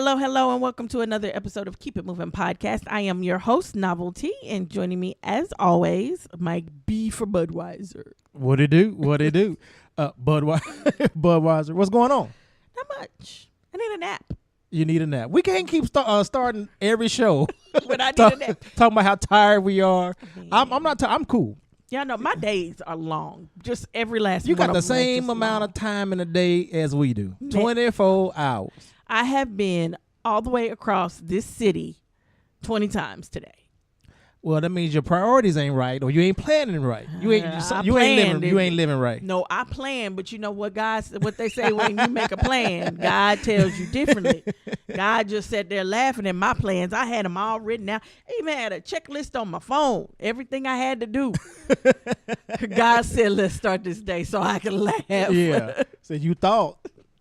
hello, and welcome to another episode of Keep It Moving Podcast. I am your host, Novelty, and joining me, as always, Mike B for Budweiser. What it do? Budweiser. What's going on? Not much. I need a nap. You need a nap. We can't keep starting every show. But I need a nap. Talking about how tired we are. I'm not tired. I'm cool. Yeah, no, my days are long. Just every last one. You got the same amount of time in a day as we do. 24 hours. I have been all the way across this city 20 times today. Well, that means your priorities ain't right, or you ain't planning right. You ain't living right. No, I plan, but you know what they say when you make a plan, God tells you differently. God just sat there laughing at my plans. I had them all written out. I even had a checklist on my phone, everything I had to do. God said, let's start this day so I can laugh. Yeah. So you thought.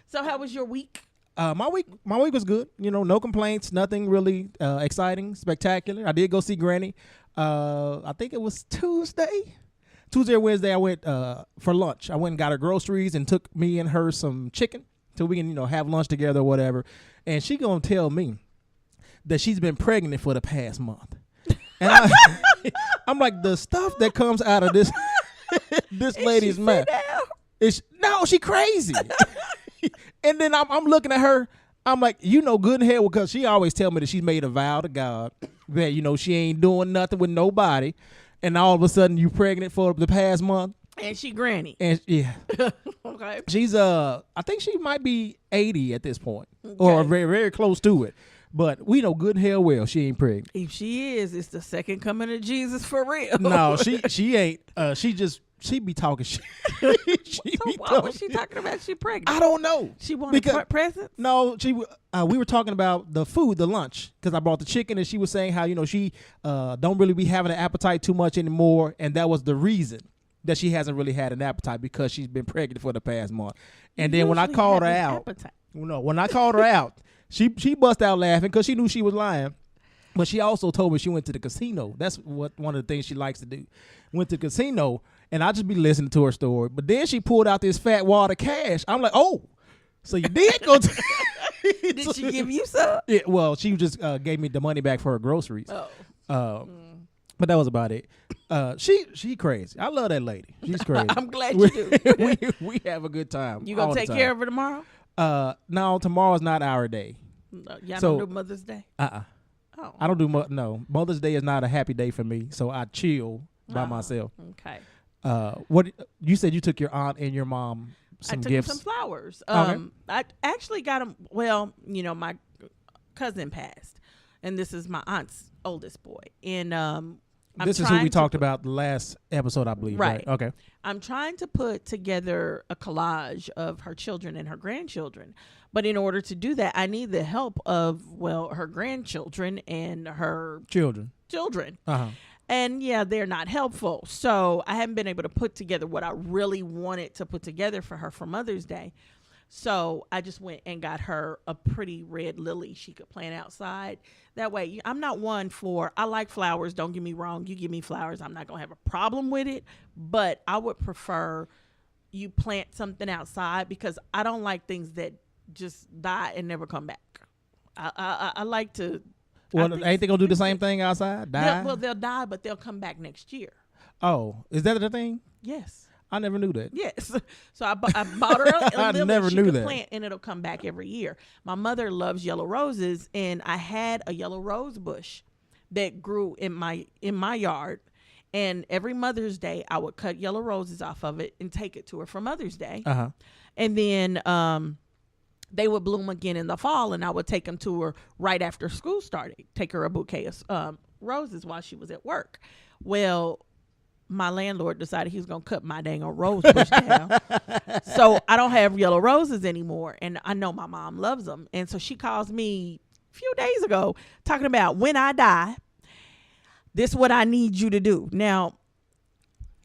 So how was your week? My week was good. You know, no complaints, nothing really exciting, spectacular. I did go see Granny. I think it was Tuesday or Wednesday. I went for lunch. I went and got her groceries and took me and her some chicken so we can, have lunch together or whatever. And she gonna tell me that she's been pregnant for the past month. And I'm like, the stuff that comes out of this lady's mouth. No, she crazy. And then I'm looking at her. I'm like, good and hell, because she always tell me that she's made a vow to God that, she ain't doing nothing with nobody. And all of a sudden you pregnant for the past month. And she Granny. And yeah. Okay. She's, I think she might be 80 at this point. Okay. Or very, very close to it. But we know good and hell well she ain't pregnant. If she is, it's the second coming of Jesus for real. No, she ain't. She be talking shit. What was she talking about? She pregnant? I don't know. She wanted presents? No, we were talking about the food, the lunch, because I brought the chicken, and she was saying how she don't really be having an appetite too much anymore, and that was the reason that she hasn't really had an appetite, because she's been pregnant for the past month. And then when I called her out, she bust out laughing because she knew she was lying. But she also told me she went to the casino. That's one of the things she likes to do. Went to the casino, and I just be listening to her story. But then she pulled out this fat wad of cash. I'm like, oh, so you did go to... Did she give you some? Yeah, well, she just gave me the money back for her groceries. But that was about it. She crazy. I love that lady. She's crazy. I'm glad you do. we have a good time. You gonna take care of her tomorrow? No, tomorrow's not our day. Y'all don't do Mother's Day? Oh. I don't do no. Mother's Day is not a happy day for me, so I chill by myself. Okay. What you said? You took your aunt and your mom some gifts. I took them some flowers. Okay. I actually got them. Well, my cousin passed, and this is my aunt's oldest boy, and this is who we talked about the last episode, I believe. Right. Okay. I'm trying to put together a collage of her children and her grandchildren. But in order to do that, I need the help of, her grandchildren and her children. Uh-huh. And yeah, they're not helpful. So I haven't been able to put together what I really wanted to put together for her for Mother's Day. So I just went and got her a pretty red lily she could plant outside. That way, I'm not one for, I like flowers. Don't get me wrong. You give me flowers, I'm not going to have a problem with it. But I would prefer you plant something outside, because I don't like things that just die and never come back. I like to. Well, ain't they gonna do the same thing outside? Die? They'll die, but they'll come back next year. Oh, is that the thing? Yes. I never knew that. Yes. So I bought her a lily never she knew could that. plant, and it'll come back every year. My mother loves yellow roses, and I had a yellow rose bush that grew in my yard. And every Mother's Day, I would cut yellow roses off of it and take it to her for Mother's Day. Uh-huh. And then they would bloom again in the fall, and I would take them to her right after school started. Take her a bouquet of roses while she was at work. Well, my landlord decided he was going to cut my dang old rose bush down. So I don't have yellow roses anymore, and I know my mom loves them. And so she calls me a few days ago talking about, when I die, this is what I need you to do. Now,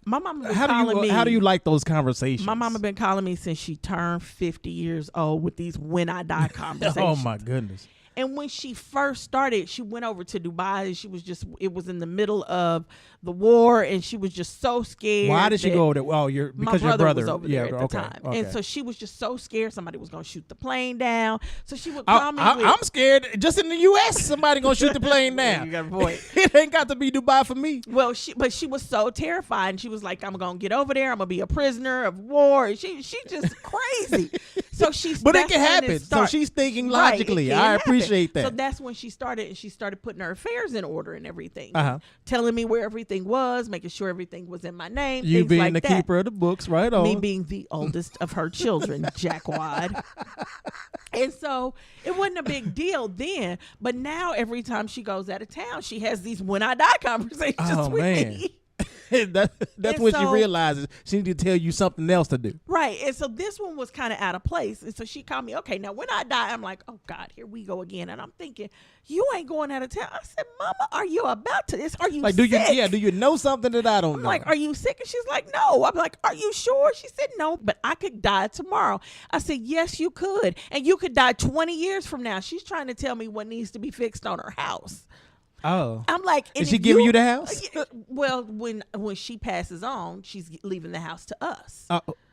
my mama been calling me. How do you like those conversations? My mama been calling me since she turned 50 years old with these when I die conversations. Oh, my goodness. And when she first started, she went over to Dubai. And it was in the middle of the war, and she was just so scared. Why did she go over there? Oh, my your brother brother was over there at the okay, time, okay. and so she was just so scared somebody was going to shoot the plane down. So she would call me. I'm scared. Just in the U.S., somebody gonna shoot the plane down. You got a point. It ain't got to be Dubai for me. Well, she was so terrified, and she was like, "I'm gonna get over there. I'm gonna be a prisoner of war." And she just crazy. So but it can happen. So she's thinking logically. Right, I appreciate that. So that's when she started, and she started putting her affairs in order and everything, telling me where everything was, making sure everything was in my name. You being like the keeper of the books, right on. Me being the oldest of her children, jackwad. And so it wasn't a big deal then, but now every time she goes out of town, she has these when I die conversations with me. That's when she realizes she needs to tell you something else to do. Right. And so this one was kind of out of place. And so she called me, okay, now when I die, I'm like, oh God, here we go again. And I'm thinking, you ain't going out of town. I said, Mama, are you about to this? Are you like, sick? Do you know something that I don't know? I'm like, are you sick? And she's like, no. I'm like, are you sure? She said, no, but I could die tomorrow. I said, yes, you could. And you could die 20 years from now. She's trying to tell me what needs to be fixed on her house. Oh, I'm like, is she giving you the house? Well, when she passes on, she's leaving the house to us.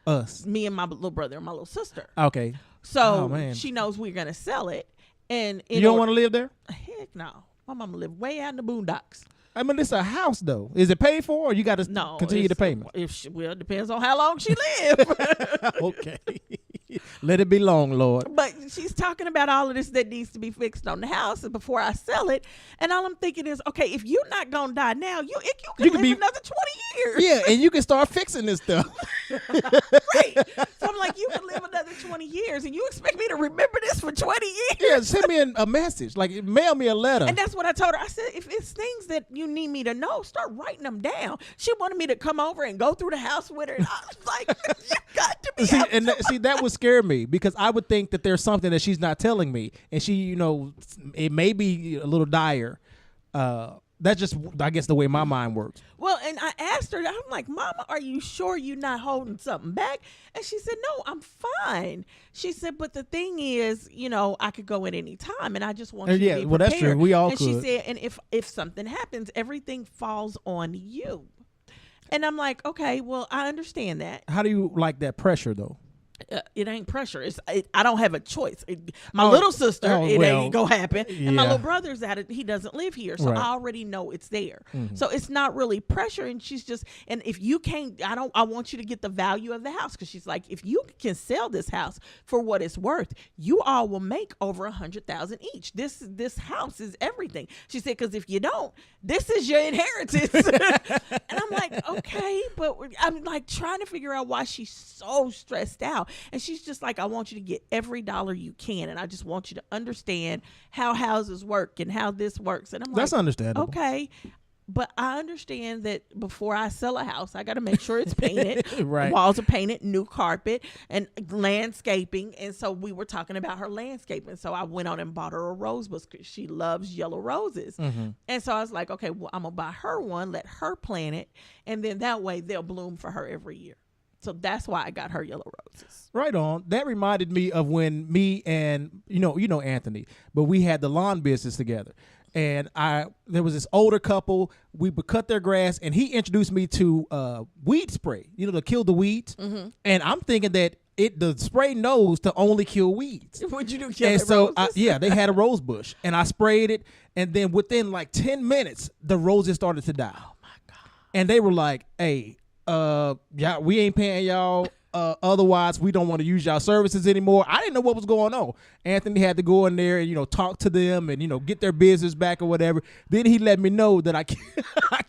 Us, me and my little brother and my little sister. Okay, so she knows we're gonna sell it, and you don't want to live there. Heck no, my mama live way out in the boondocks. I mean, it's a house though. Is it paid for, or you got to continue the payment? Well, it depends on how long she live. Okay. Let it be long, Lord. But she's talking about all of this that needs to be fixed on the house before I sell it. And all I'm thinking is, okay, if you're not going to die now, you can live another 20 years. Yeah, and you can start fixing this stuff. Right. So I'm like, you can live another 20 years, and you expect me to remember this for 20 years? Yeah, send me a message. Like, mail me a letter. And that's what I told her. I said, if it's things that you need me to know, start writing them down. She wanted me to come over and go through the house with her. And I was like, you got to be see, that would scare me, because I would think that there's something that she's not telling me, and she, it may be a little dire. That's just, I guess, the way my mind works. Well, and I asked her, I'm like, Mama, are you sure you're not holding something back? And she said, no, I'm fine. She said, but the thing is, I could go at any time, and I just want you to be prepared. Well, that's true. We all could. She said, and if something happens, everything falls on you. And I'm like, okay, well, I understand that. How do you like that pressure, though? It ain't pressure. I don't have a choice. My little sister, ain't gonna happen. Yeah. And my little brother's he doesn't live here, so I already know it's there. Mm-hmm. So it's not really pressure. And she's just, and if you can't, I want you to get the value of the house, because she's like, if you can sell this house for what it's worth, you all will make over $100,000 each. This house is everything. She said, because if you don't, this is your inheritance. And I'm like, okay, but I'm like trying to figure out why she's so stressed out. And she's just like, I want you to get every dollar you can, and I just want you to understand how houses work and how this works. And I'm like, that's understandable. Okay, but I understand that before I sell a house, I got to make sure it's painted. Right. Walls are painted, new carpet, and landscaping. And so we were talking about her landscaping. So I went on and bought her a rose bush, because she loves yellow roses. Mm-hmm. And so I was like, okay, well, I'm going to buy her one, let her plant it, and then that way they'll bloom for her every year. So that's why I got her yellow roses. Right on. That reminded me of when me and, you know Anthony, but we had the lawn business together. And there was this older couple. We would cut their grass, and he introduced me to weed spray, to kill the weeds. Mm-hmm. And I'm thinking that the spray knows to only kill weeds. What'd you do? Kill and so, roses? they had a rose bush, and I sprayed it, and then within like 10 minutes, the roses started to die. Oh my God! And they were like, "Hey, we ain't paying y'all. Otherwise, we don't want to use y'all services anymore." I didn't know what was going on. Anthony had to go in there and talk to them and get their business back or whatever. Then he let me know that I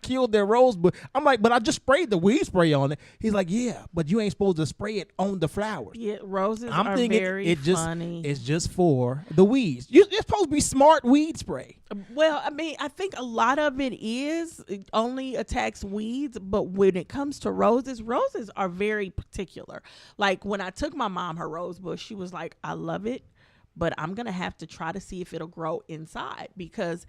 killed their rose. But I'm like, but I just sprayed the weed spray on it. He's like, yeah, but you ain't supposed to spray it on the flowers. Yeah, roses are very funny. It's just for the weeds. It's supposed to be smart weed spray. Well, I mean, I think a lot of it only attacks weeds, but when it comes to roses are very particular. Like when I took my mom her rose bush, she was like, I love it, but I'm going to have to try to see if it'll grow inside, because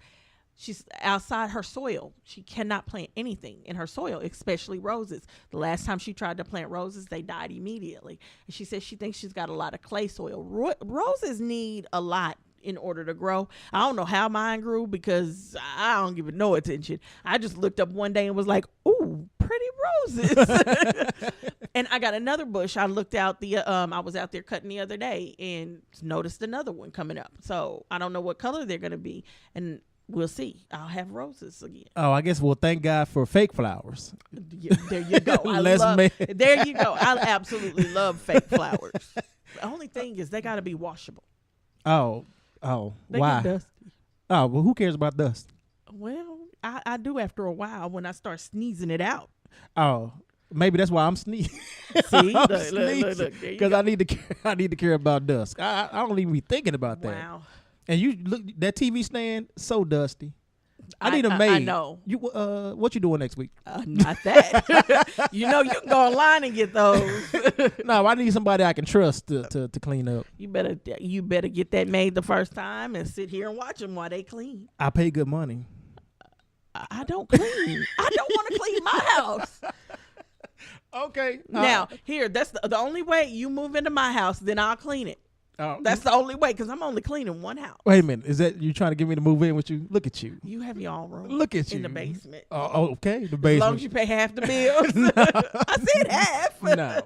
she's outside her soil. She cannot plant anything in her soil, especially roses. The last time she tried to plant roses, they died immediately. And she says she thinks she's got a lot of clay soil. Roses need a lot in order to grow. I don't know how mine grew because I don't give it no attention. I just looked up one day and was like, ooh, pretty roses. And I got another bush. I looked out I was out there cutting the other day and noticed another one coming up. So I don't know what color they're going to be. And we'll see. I'll have roses again. Oh, I guess we'll thank God for fake flowers. Yeah, there you go. There you go. I absolutely love fake flowers. The only thing is they got to be washable. Oh, They why? get dusty. Oh, well, who cares about dust? Well, I do after a while when I start sneezing it out. Oh, maybe that's why I'm sneezing. See, I'm look, because I need to care about dust. I don't even be thinking about that. Wow. And you look that TV stand so dusty. I need a maid. I know. You what you doing next week? Not that. You can go online and get those. No, I need somebody I can trust to clean up. You better get that made the first time and sit here and watch them while they clean. I pay good money. I don't clean. I don't want to clean my house. Okay. Now, here, that's the only way you move into my house, then I'll clean it. That's the only way, because I'm only cleaning one house. Wait a minute. Is that you trying to get me to move in with you? Look at you. You have your own room. Look at you. In the basement. Oh, okay. The basement. As long as you pay half the bills. No. I said half. No.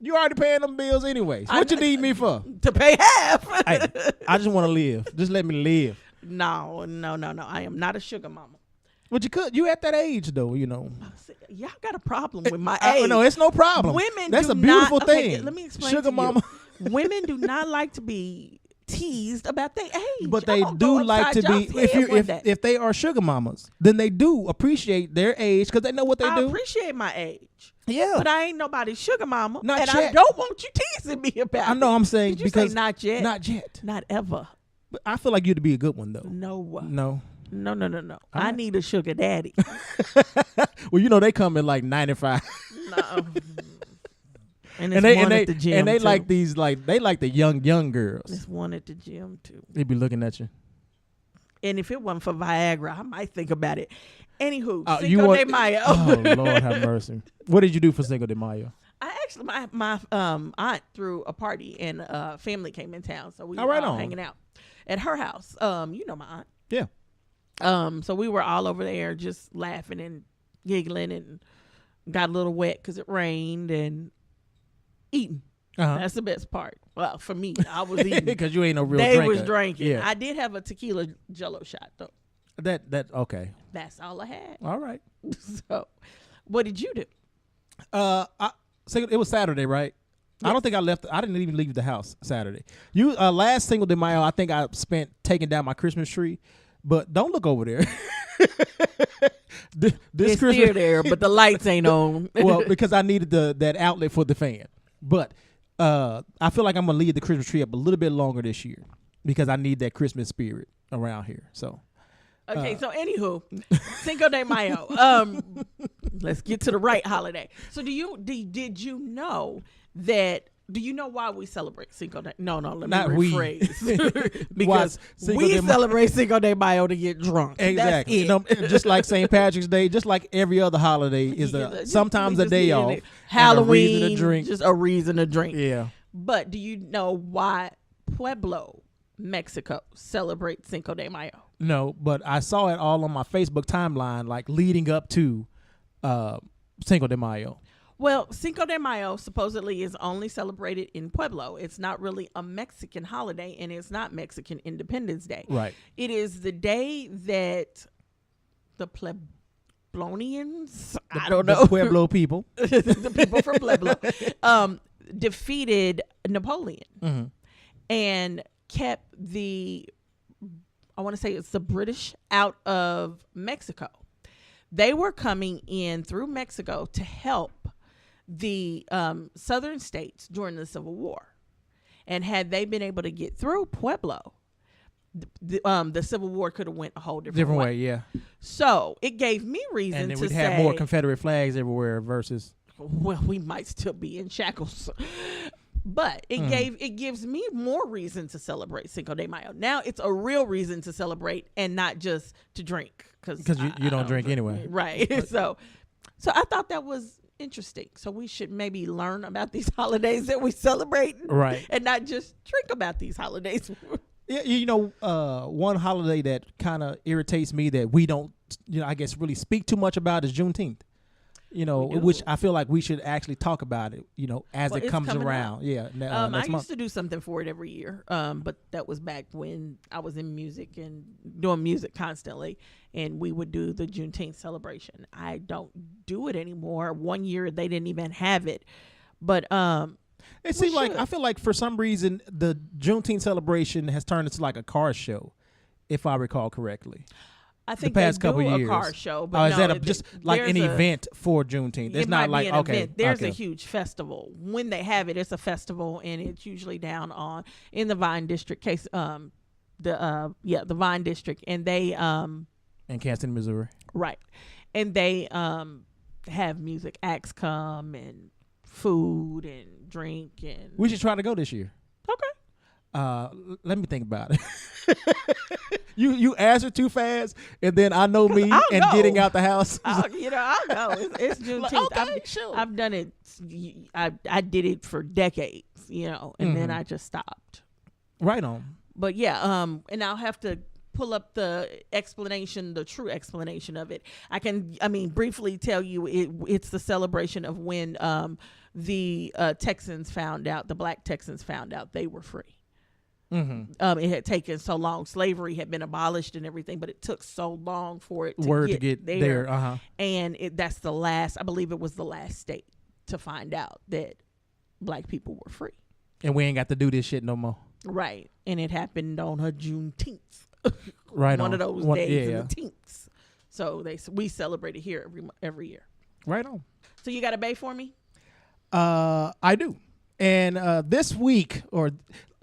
You already paying them bills anyways. What you need me for? To pay half. Hey, I just want to live. Just let me live. No. I am not a sugar mama. But you at that age though, Y'all got a problem with my age. No, it's no problem. Women That's do a beautiful not, thing. Okay, let me explain Sugar to mama. You. Women do not like to be teased about their age. But they do like to be if they are sugar mamas, then they do appreciate their age because they know what they do. I appreciate my age. Yeah. But I ain't nobody's sugar mama. Not and yet. I don't want you teasing me about it. I know I'm saying Did you because say not yet? Not yet. Not ever. But I feel like you'd be a good one though. No. No. I need a sugar daddy. Well, they come in like 95. No. And they like these they like the young girls. There's one at the gym too. They be looking at you. And if it wasn't for Viagra, I might think about it. Anywho, Cinco de Mayo. Oh Lord have mercy. What did you do for Cinco de Mayo? I actually my aunt threw a party and family came in town, so we were all hanging out at her house. My aunt. Yeah. So we were all over there just laughing and giggling and got a little wet because it rained and eating. Uh-huh. That's the best part. Well, for me, I was eating because you ain't no real. They drinker. was drinking. Yeah. I did have a tequila Jello shot though. That okay. That's all I had. All right. So, what did you do? It was Saturday, right? Yes. I don't think I left. I didn't even leave the house Saturday. Last Cinco de Mayo, I think I spent taking down my Christmas tree. But don't look over there. This it's Christmas still there, but the lights ain't on. Well, because I needed that outlet for the fan. But I feel like I'm gonna leave the Christmas tree up a little bit longer this year because I need that Christmas spirit around here. So. Okay, so anywho, Cinco de Mayo. Let's get to the right holiday. So did you know that? Do you know why we celebrate Cinco de Mayo? No, let me rephrase. Because we celebrate Cinco de Mayo to get drunk. Exactly. Just like St. Patrick's Day, just like every other holiday is sometimes a day off. Halloween, a reason to drink. Just a reason to drink. Yeah. But do you know why Pueblo, Mexico celebrates Cinco de Mayo? No, but I saw it all on my Facebook timeline, like leading up to Cinco de Mayo. Well, Cinco de Mayo supposedly is only celebrated in Pueblo. It's not really a Mexican holiday, and it's not Mexican Independence Day. Right. It is the day that the Pueblonians, I don't know. The Pueblo people. The people from Pueblo defeated Napoleon and kept I want to say it's the British out of Mexico. They were coming in through Mexico to help the southern states during the Civil War. And had they been able to get through Pueblo, the Civil War could have went a whole different way. Yeah. So it gave me reason and then to we'd say, have more Confederate flags everywhere versus. Well, we might still be in shackles. But it gives me more reason to celebrate Cinco de Mayo. Now it's a real reason to celebrate and not just to drink. Because you don't drink anyway. Right. So I thought that was interesting. So we should maybe learn about these holidays that we celebrate. Right. And not just drink about these holidays. One holiday that kind of irritates me that we don't, I guess really speak too much about is Juneteenth. Which I feel like we should actually talk about it, as it comes around. Up. Yeah. I used to do something for it every year, but that was back when I was in music and doing music constantly, and we would do the Juneteenth celebration. I don't do it anymore. One year they didn't even have it, but it seems like I feel like for some reason the Juneteenth celebration has turned into like a car show, if I recall correctly. I think the past they couple do years. A car show, but is that just like an event for Juneteenth? It's not like event. There's a huge festival. When they have it, it's a festival, and it's usually down in the Vine District case. The Vine District, and they in Kansas City, Missouri, right? And they have music acts come and food and drink, and we should try to go this year. Okay. Let me think about it. You answer too fast, and then I know me and getting out the house. I'll go. It's Juneteenth. Okay, sure. I've done it. I did it for decades, and then I just stopped. Right on. But yeah, and I'll have to pull up the true explanation of it. I briefly tell you it's the celebration of when the Texans found out, the black Texans found out they were free. Mm-hmm. It had taken so long. Slavery had been abolished and everything, but it took so long for it to get there. Uh-huh. And that's the last, I believe it was the last state to find out that black people were free. And we ain't got to do this shit no more. Right. And it happened on her Juneteenth. Right. One of those days in the teenths. So we celebrate it here every year. Right on. So you got a bay for me? I do. And this week, or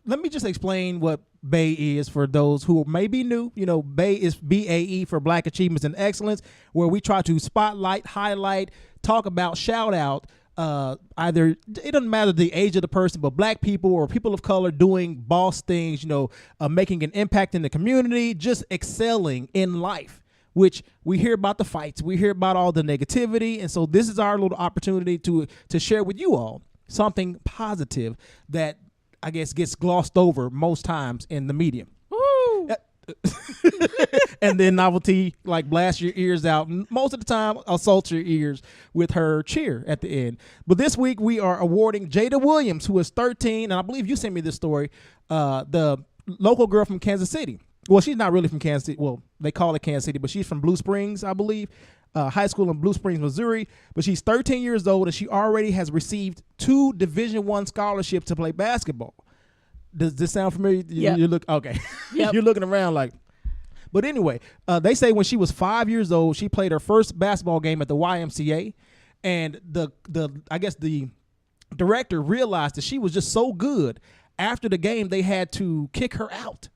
let me just explain what BAE is for those who may be new. BAE is BAE for Black Achievements and Excellence, where we try to spotlight, highlight, talk about, shout out, either, it doesn't matter the age of the person, but black people or people of color doing boss things, making an impact in the community, just excelling in life, which we hear about the fights, we hear about all the negativity. And so this is our little opportunity to share with you all something positive that I guess gets glossed over most times in the media. Woo! And then Novelty blasts your ears out. Most of the time assaults your ears with her cheer at the end. But this week we are awarding Jada Williams, who is 13, and I believe you sent me this story, the local girl from Kansas City. Well, she's not really from Kansas City. Well, they call it Kansas City, but she's from Blue Springs, I believe. High school in Blue Springs, Missouri, but she's 13 years old and she already has received 2 Division I scholarships to play basketball. Does this sound familiar? Yep. You look okay. Yep. You're looking around like. But anyway, they say when she was 5 years old, she played her first basketball game at the YMCA, and the director realized that she was just so good. After the game, they had to kick her out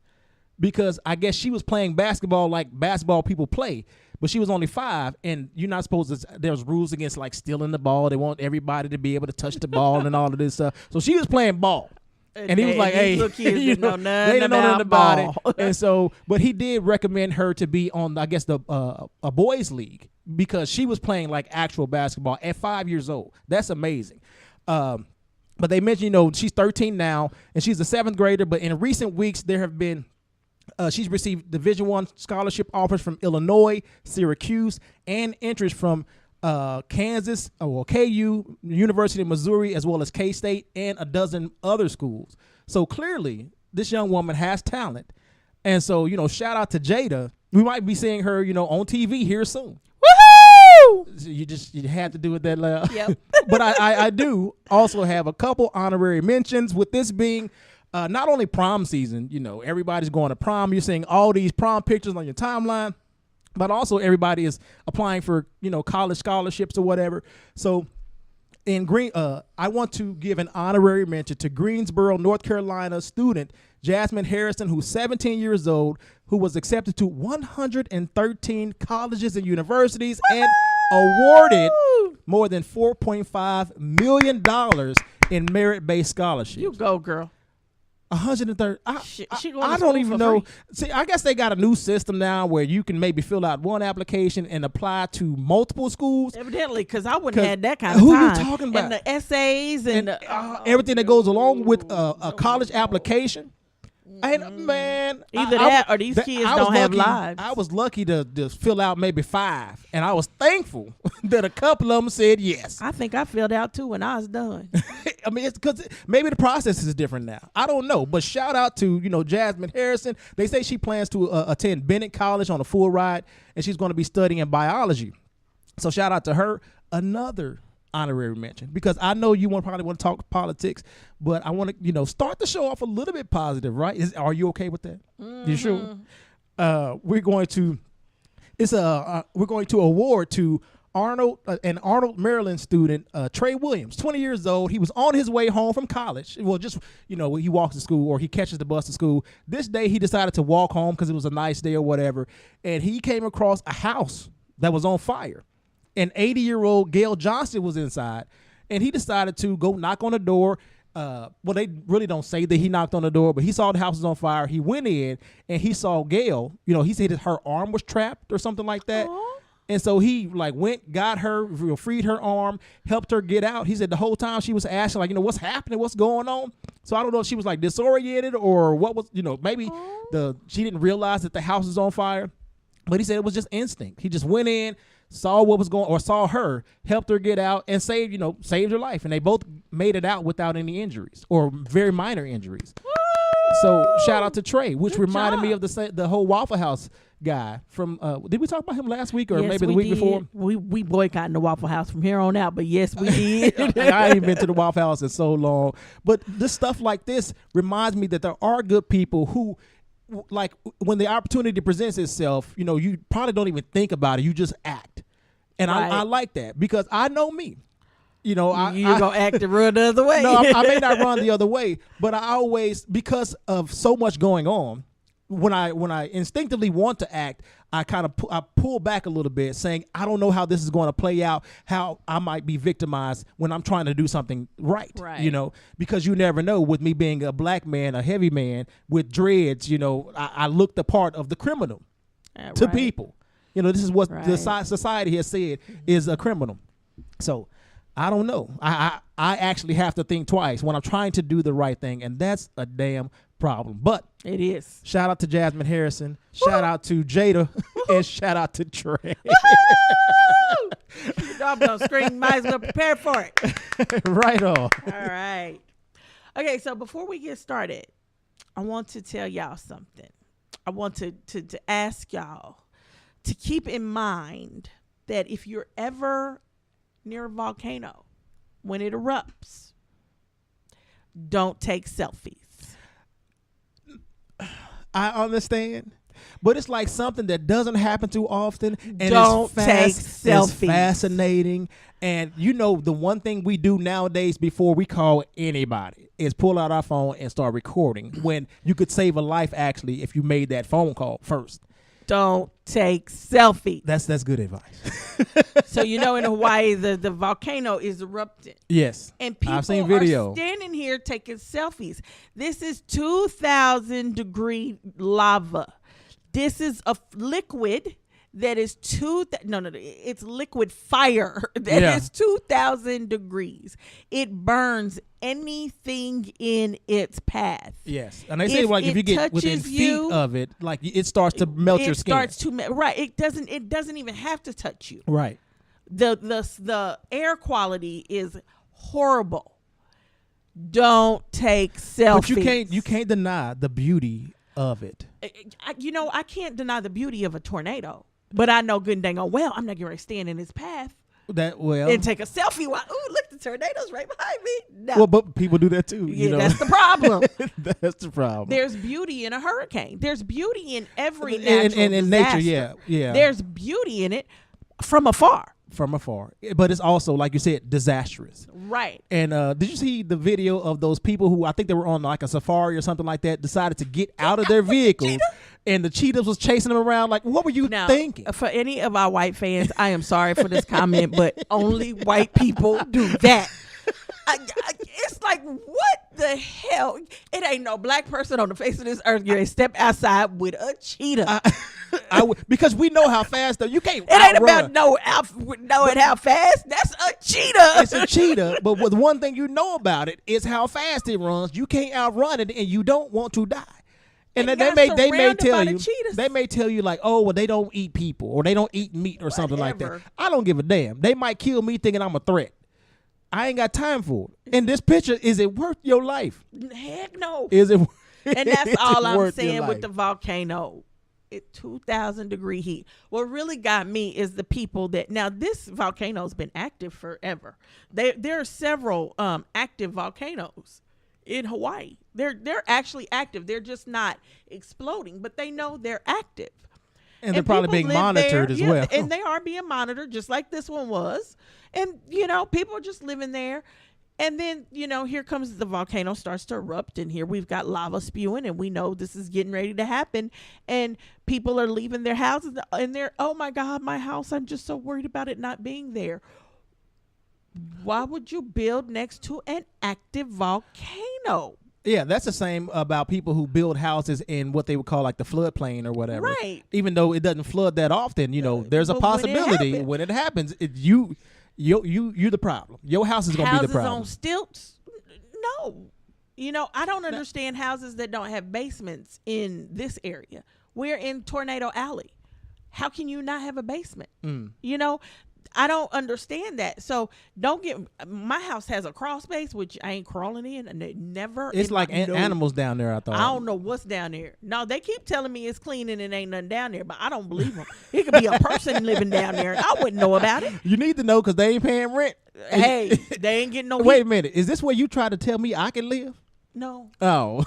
because I guess she was playing basketball like basketball people play. But she was only 5, and you're not supposed to. There's rules against stealing the ball. They want everybody to be able to touch the ball and all of this stuff. So she was playing ball, and he was like, "Hey, kids didn't know they didn't know nothing about ball. it." And so, but he did recommend her to be on, I guess, the a boys' league because she was playing actual basketball at 5 years old. That's amazing. But they mentioned, she's 13 now, and she's a 7th grader. But in recent weeks, there have been. She's received Division I scholarship offers from Illinois, Syracuse, and interest from Kansas, KU, University of Missouri, as well as K-State, and a dozen other schools. So clearly, this young woman has talent. And so, shout out to Jada. We might be seeing her, on TV here soon. Woohoo! You had to do it that loud. Yep. But I do also have a couple honorary mentions, with this being not only prom season, everybody's going to prom. You're seeing all these prom pictures on your timeline, but also everybody is applying for, college scholarships or whatever. So I want to give an honorary mention to Greensboro, North Carolina student Jasmine Harrison, who's 17 years old, who was accepted to 113 colleges and universities and awarded more than $4.5 million in merit-based scholarships. You go, girl. 130. She going I to don't school even for know. free. See, I guess they got a new system now where you can maybe fill out one application and apply to multiple schools. Evidently, because I wouldn't have that kind of who time. you talking about? And the essays and everything that goes along with a college application. And man, Either that or these kids don't have lives. I was lucky to fill out maybe 5, and I was thankful that a couple of them said yes. I think I filled out 2 when I was done. I mean, it's because maybe the process is different now. I don't know, but shout out to Jasmine Harrison. They say she plans to attend Bennett College on a full ride, and she's going to be studying in biology. So shout out to her. Another honorary mention, because I know you probably want to talk politics, but I want to start the show off a little bit positive, right? Are you okay with that? You sure? We're going to award to an Arnold, Maryland student, Trey Williams, 20 years old. He was on his way home from college. Well, just he walks to school or he catches the bus to school. This day he decided to walk home because it was a nice day or whatever, and he came across a house that was on fire. And 80-year-old Gail Johnson was inside, and he decided to go knock on the door. Well, they really don't say that he knocked on the door, but he saw the house was on fire. He went in, and he saw Gail. He said that her arm was trapped or something like that. Aww. And so he went, got her, freed her arm, helped her get out. He said the whole time she was asking, what's happening, what's going on. So I don't know if she was disoriented or what was, maybe she didn't realize that the house was on fire. But he said it was just instinct. He just went in, saw what was going, or saw her, helped her get out, and saved her life. And they both made it out without any injuries or very minor injuries. Woo! So shout out to Trey, which reminded me of the whole Waffle House guy from. Did we talk about him last week or maybe the week before? We boycotting the Waffle House from here on out, but yes, we did. I ain't been to the Waffle House in so long, but this stuff like this reminds me that there are good people who, like, when the opportunity presents itself, you probably don't even think about it. You just act. And right. I like that because I know me. You're going to act and run the other way. No, I may not run the other way, but I always, because of so much going on, when I instinctively want to act, I pull back a little bit, saying, I don't know how this is going to play out, how I might be victimized when I'm trying to do something right. Because you never know. With me being a black man, a heavy man with dreads, I look the part of the criminal to people. This is what the society has said is a criminal. So I don't know. I actually have to think twice when I'm trying to do the right thing, and that's a damn problem. But it is. Shout out to Jasmine Harrison. Shout out to Jada. And shout out to Trey. I'm going to scream. Might as well prepare for it. Right on. All right. Okay, so before we get started, I want to tell y'all something. I want to ask y'all to keep in mind that if you're ever near a volcano when it erupts, don't take selfies. I understand, but it's like something that doesn't happen too often, and don't take selfies. It's fascinating. And the one thing we do nowadays before we call anybody is pull out our phone and start recording, when you could save a life actually if you made that phone call first. Don't take selfies. That's good advice. So in Hawaii, the volcano is erupting. Yes, and people I've seen video. Are standing here taking selfies. This is 2,000 degree lava. This is a liquid that is it's liquid fire that is 2,000 degrees. It burns anything in its path. Yes, and they say if you get within feet of it, it starts to melt your skin. Right. It doesn't even have to touch you. Right. The air quality is horrible. Don't take selfies. But you can't deny the beauty of it. I can't deny the beauty of a tornado. But I know good and dang well I'm not going to stand in his path and take a selfie while, look, the tornado's right behind me. No. Well, but people do that too. Yeah, that's the problem. That's the problem. There's beauty in a hurricane. There's beauty in every natural in disaster. Nature, yeah. There's beauty in it from afar. But it's also, like you said, disastrous. Right. And did you see the video of those people who, I think they were on like a safari or something like that, decided to get out of their vehicles, and the cheetahs was chasing them around? Like, what were you thinking? For any of our white fans, I am sorry for this comment, but only white people do that. It's like, what the hell? It ain't no black person on the face of this earth you ain't step outside with a cheetah. Because we know how fast though. You can't. It ain't about knowing how fast. That's a cheetah. It's a cheetah. But the one thing you know about it is how fast it runs. You can't outrun it, and you don't want to die. And then got they may surrounded tell by the you cheetahs. they may tell you like, oh well, they don't eat people or they don't eat meat or something like that. Whatever. I don't give a damn. They might kill me thinking I'm a threat. I ain't got time for it. In this picture, is it worth your life? Heck no. Is it? And that's is all it I'm worth your saying with life? the volcano. 2,000-degree heat. What really got me is the people that now this volcano's been active forever. There are several active volcanoes in Hawaii. They're actually active. They're just not exploding, but they know they're active. And they're probably people being live monitored there, as yeah, well. And they are being monitored just like this one was. And people are just living there. And then, here comes the volcano starts to erupt, and here we've got lava spewing, and we know this is getting ready to happen. And people are leaving their houses, and they're, oh my God, my house, I'm just so worried about it not being there. Why would you build next to an active volcano? Yeah, that's the same about people who build houses in what they would call like the floodplain or whatever. Right. Even though it doesn't flood that often, there's a But possibility when it happens, you're the problem. Your house is gonna be the problem. Houses on stilts? No. I don't understand houses that don't have basements in this area. We're in Tornado Alley. How can you not have a basement? I don't understand that. So my house has a crawl space, which I ain't crawling in, and it never. It's like animals down there, I thought. I don't know what's down there. No, they keep telling me it's clean and it ain't nothing down there, but I don't believe them. It could be a person living down there, and I wouldn't know about it. You need to know because they ain't paying rent. Hey, they ain't getting no. Wait heat. a minute. Is this where you try to tell me I can live? No. Oh.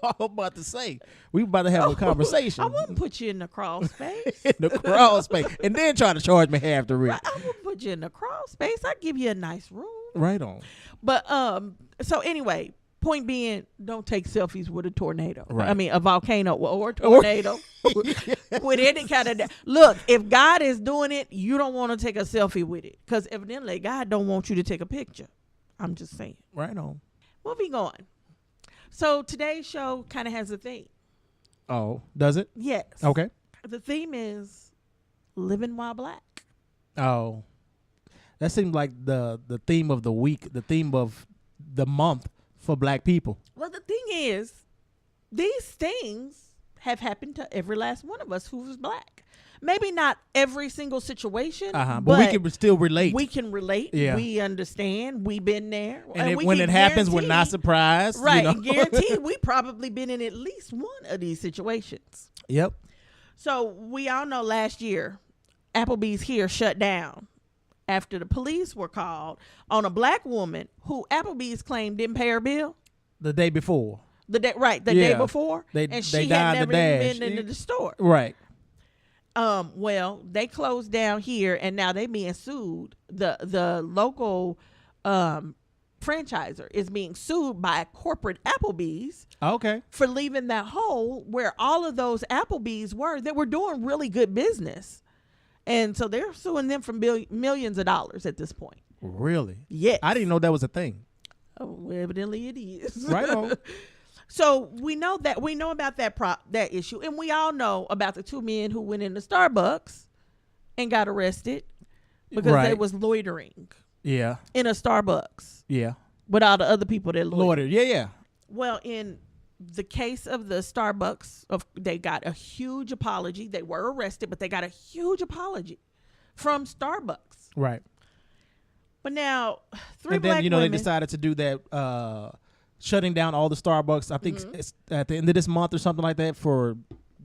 I'm about to say we about to have a conversation. I wouldn't put you in the crawl space. In the crawl space, and then try to charge me half the rent. I wouldn't put you in the crawl space. I'd give you a nice room. Right on. But so anyway, point being, don't take selfies with a tornado. Right. I mean, a volcano or a tornado. With any kind of look, if God is doing it, you don't want to take a selfie with it because evidently God don't want you to take a picture. I'm just saying. Right on. Moving on. So today's show kind of has a theme. Oh, does it? Yes. Okay. The theme is living while black. Oh, that seemed like the theme of the week, the theme of the month for black people. Well, the thing is, these things have happened to every last one of us who was black. Maybe not every single situation, but we can still relate. We can relate. Yeah. We understand. We've been there. And when it happens, we're not surprised. Right. Guaranteed we probably been in at least one of these situations. Yep. So we all know last year, Applebee's here shut down after the police were called on a black woman who Applebee's claimed didn't pay her bill. The day before. The day before. They she died had the never dash. even been into the store. Right. Well, they closed down here, and now they being sued. The local franchisor is being sued by corporate Applebee's. Okay. For leaving that hole where all of those Applebee's were that were doing really good business, and so they're suing them for millions of dollars at this point. Really? Yes. I didn't know that was a thing. Oh, evidently it is. Right on. So we know about that issue, and we all know about the two men who went into Starbucks and got arrested because they was loitering. Yeah. In a Starbucks. Yeah. With all the other people that loitered. Yeah. Well, in the case of the Starbucks, they got a huge apology. They were arrested, but they got a huge apology from Starbucks. Right. But now, three black women. They decided to do that. Shutting down all the Starbucks, I think it's at the end of this month or something like that for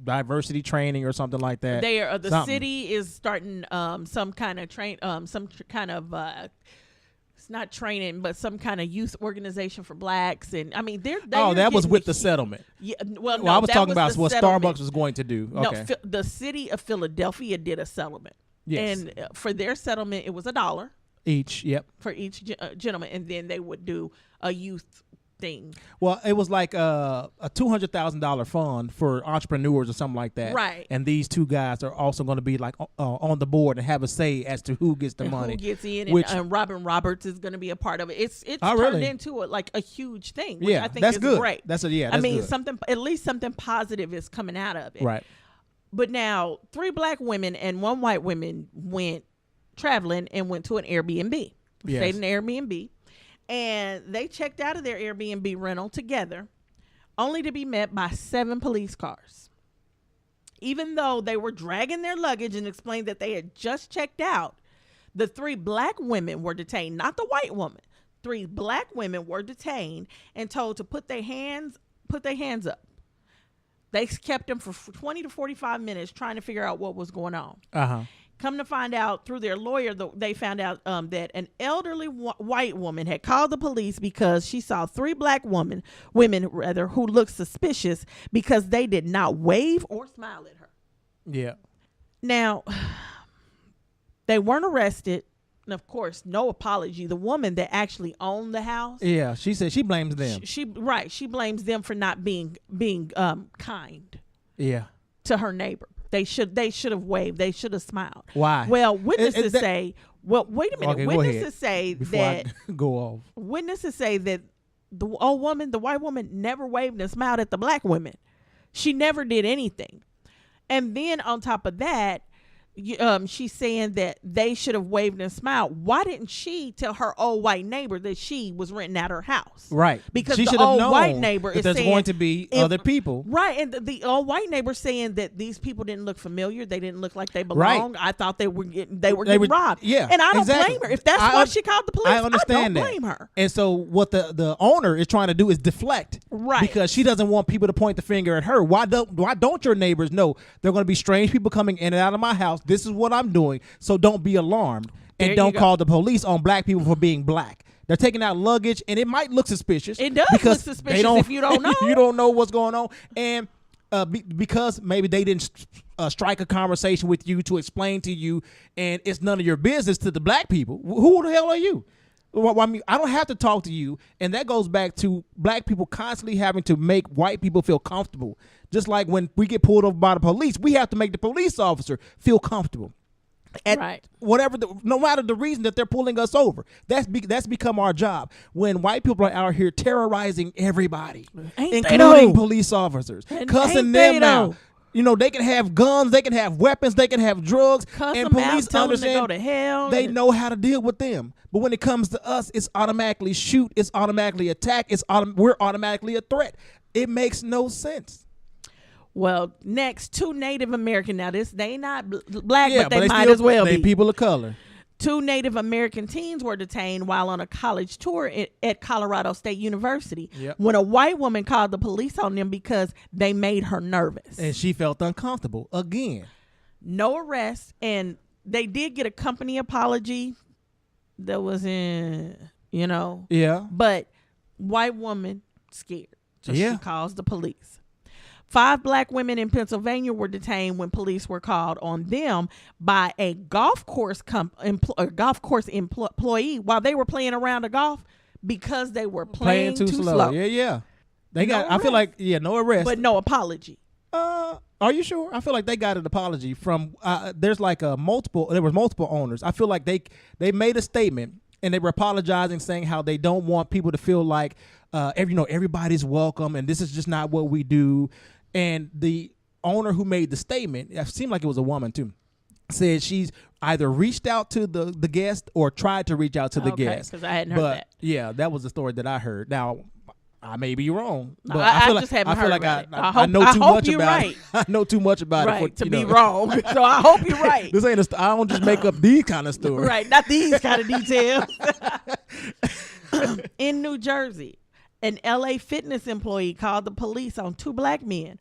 diversity training or something like that. The city is starting some kind of it's not training, but some kind of youth organization for blacks, and I mean that was with the settlement. Yeah, no, I was talking about what settlement. Starbucks was going to do. Okay. No, the city of Philadelphia did a settlement. Yes. And for their settlement, it was $1 each. Yep. For each gentleman, and then they would do a youth thing. Well, it was like a $200,000 fund for entrepreneurs or something like that. Right. And these two guys are also going to be like on the board and have a say as to who gets the money. Who gets in, and Robin Roberts is going to be a part of it. It's turned into like a huge thing, which I think that's is good. great. That's good. At least something positive is coming out of it. Right. But now 3 black women and 1 white woman went traveling and went to an Airbnb. Yes. Stayed in an Airbnb. And they checked out of their Airbnb rental together only to be met by 7 police cars. Even though they were dragging their luggage and explained that they had just checked out, the 3 black women were detained, not the white woman. 3 black women were detained and told to put their hands up. They kept them for 20 to 45 minutes trying to figure out what was going on. Come to find out through their lawyer, they found out that an elderly white woman had called the police because she saw 3 black women who looked suspicious because they did not wave or smile at her. Yeah. Now, they weren't arrested. And of course, no apology. The woman that actually owned the house. Yeah, she said she blames them. She blames them for not being kind. Yeah. To her neighbor. They should have waved. They should have smiled. Why? Well, witnesses say. Well, wait a minute. Okay, witnesses say before that I go off. Witnesses say that the white woman, never waved and smiled at the black women. She never did anything. And then on top of that, she's saying that they should have waved and smiled. Why didn't she tell her old white neighbor that she was renting out her house? Right. Because she the should have old known white neighbor is there's saying going to be other people. Right. And the old white neighbor saying that these people didn't look familiar. They didn't look like they belonged. Right. I thought they were getting robbed. Yeah. And I don't blame her. If that's why she called the police, I understand I don't blame her. And so what the owner is trying to do is deflect. Right. Because she doesn't want people to point the finger at her. Why don't your neighbors know there are going to be strange people coming in and out of my house? This is what I'm doing. So don't be alarmed and don't call the police on black people for being black. They're taking out luggage and it might look suspicious. It does look suspicious if you don't know. You don't know what's going on. And because maybe they didn't strike a conversation with you to explain to you, and it's none of your business to the black people. Who the hell are you? Well, I mean, I don't have to talk to you. And that goes back to black people constantly having to make white people feel comfortable. Just like when we get pulled over by the police, we have to make the police officer feel comfortable. Right. No matter the reason that they're pulling us over, that's become our job. When white people are out here terrorizing everybody, including police officers, cussing them out. You know, they can have guns, they can have weapons, they can have drugs, and police understand. Them to go to hell. They know how to deal with them. But when it comes to us, it's automatically shoot, it's automatically attack, we're automatically a threat. It makes no sense. Well, next, 2 Native American. Now, they not black, but they might as well be. They people of color. 2 Native American teens were detained while on a college tour at Colorado State University when a white woman called the police on them because they made her nervous. And she felt uncomfortable again. No arrest, and they did get a company apology that was but white woman scared. So she calls the police. 5 black women in Pennsylvania were detained when police were called on them by a golf course employee while they were playing around a golf because they were playing too slow. Yeah. They got. I feel like no arrest, but no apology. Are you sure? I feel like they got an apology from. There was multiple owners. I feel like they made a statement and they were apologizing, saying how they don't want people to feel like everybody's welcome and this is just not what we do. And the owner who made the statement, it seemed like it was a woman too, said she's either reached out to the guest or tried to reach out to the guest. Because I hadn't heard that. Yeah, that was the story that I heard. Now, I may be wrong, but I just haven't heard like it. I know too much about it. I know too much about it to be wrong. So I hope you're right. This ain't I don't just make up these kind of stories. Right, not these kind of details. In New Jersey, an LA fitness employee called the police on 2 black men.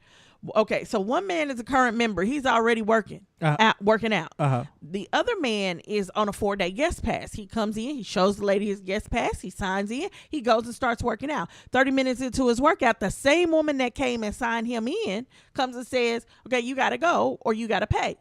Okay, so one man is a current member. He's already working out. The other man is on a 4-day guest pass. He comes in, he shows the lady his guest pass, he signs in, he goes and starts working out. 30 minutes into his workout, the same woman that came and signed him in comes and says, okay, you got to go or you got to pay.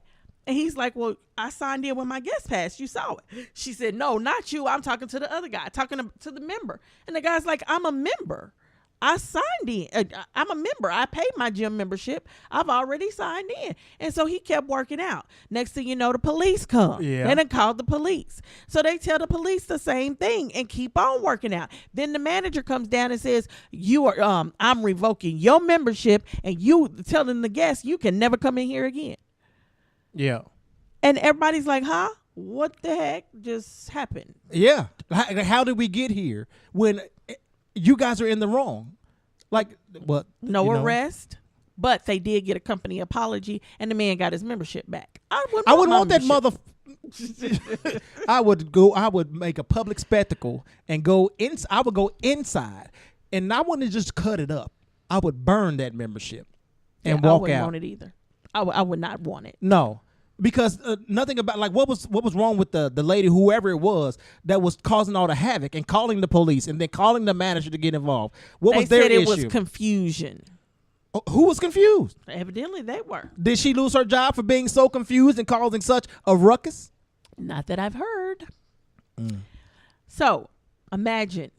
And he's like, well, I signed in with my guest pass. You saw it. She said, no, not you. I'm talking to the other guy, talking to the member. And the guy's like, I'm a member. I signed in. I'm a member. I paid my gym membership. I've already signed in. And so he kept working out. Next thing you know, the police come. Yeah. And then called the police. So they tell the police the same thing and keep on working out. Then the manager comes down and says, I'm revoking your membership and you telling the guests you can never come in here again. Yeah. And everybody's like, huh? What the heck just happened? Yeah. How did we get here when you guys are in the wrong? Like what? No arrest, but they did get a company apology, and the man got his membership back. I wouldn't want that mother. I would make a public spectacle and go in. I would go inside, and I wouldn't just cut it up. I would burn that membership and walk I wouldn't out. want it either. I would not want it. No, because nothing about like what was wrong with the lady, whoever it was, that was causing all the havoc and calling the police and then calling the manager to get involved. What was their issue? They said it was confusion. Who was confused? Evidently, they were. Did she lose her job for being so confused and causing such a ruckus? Not that I've heard. So, imagine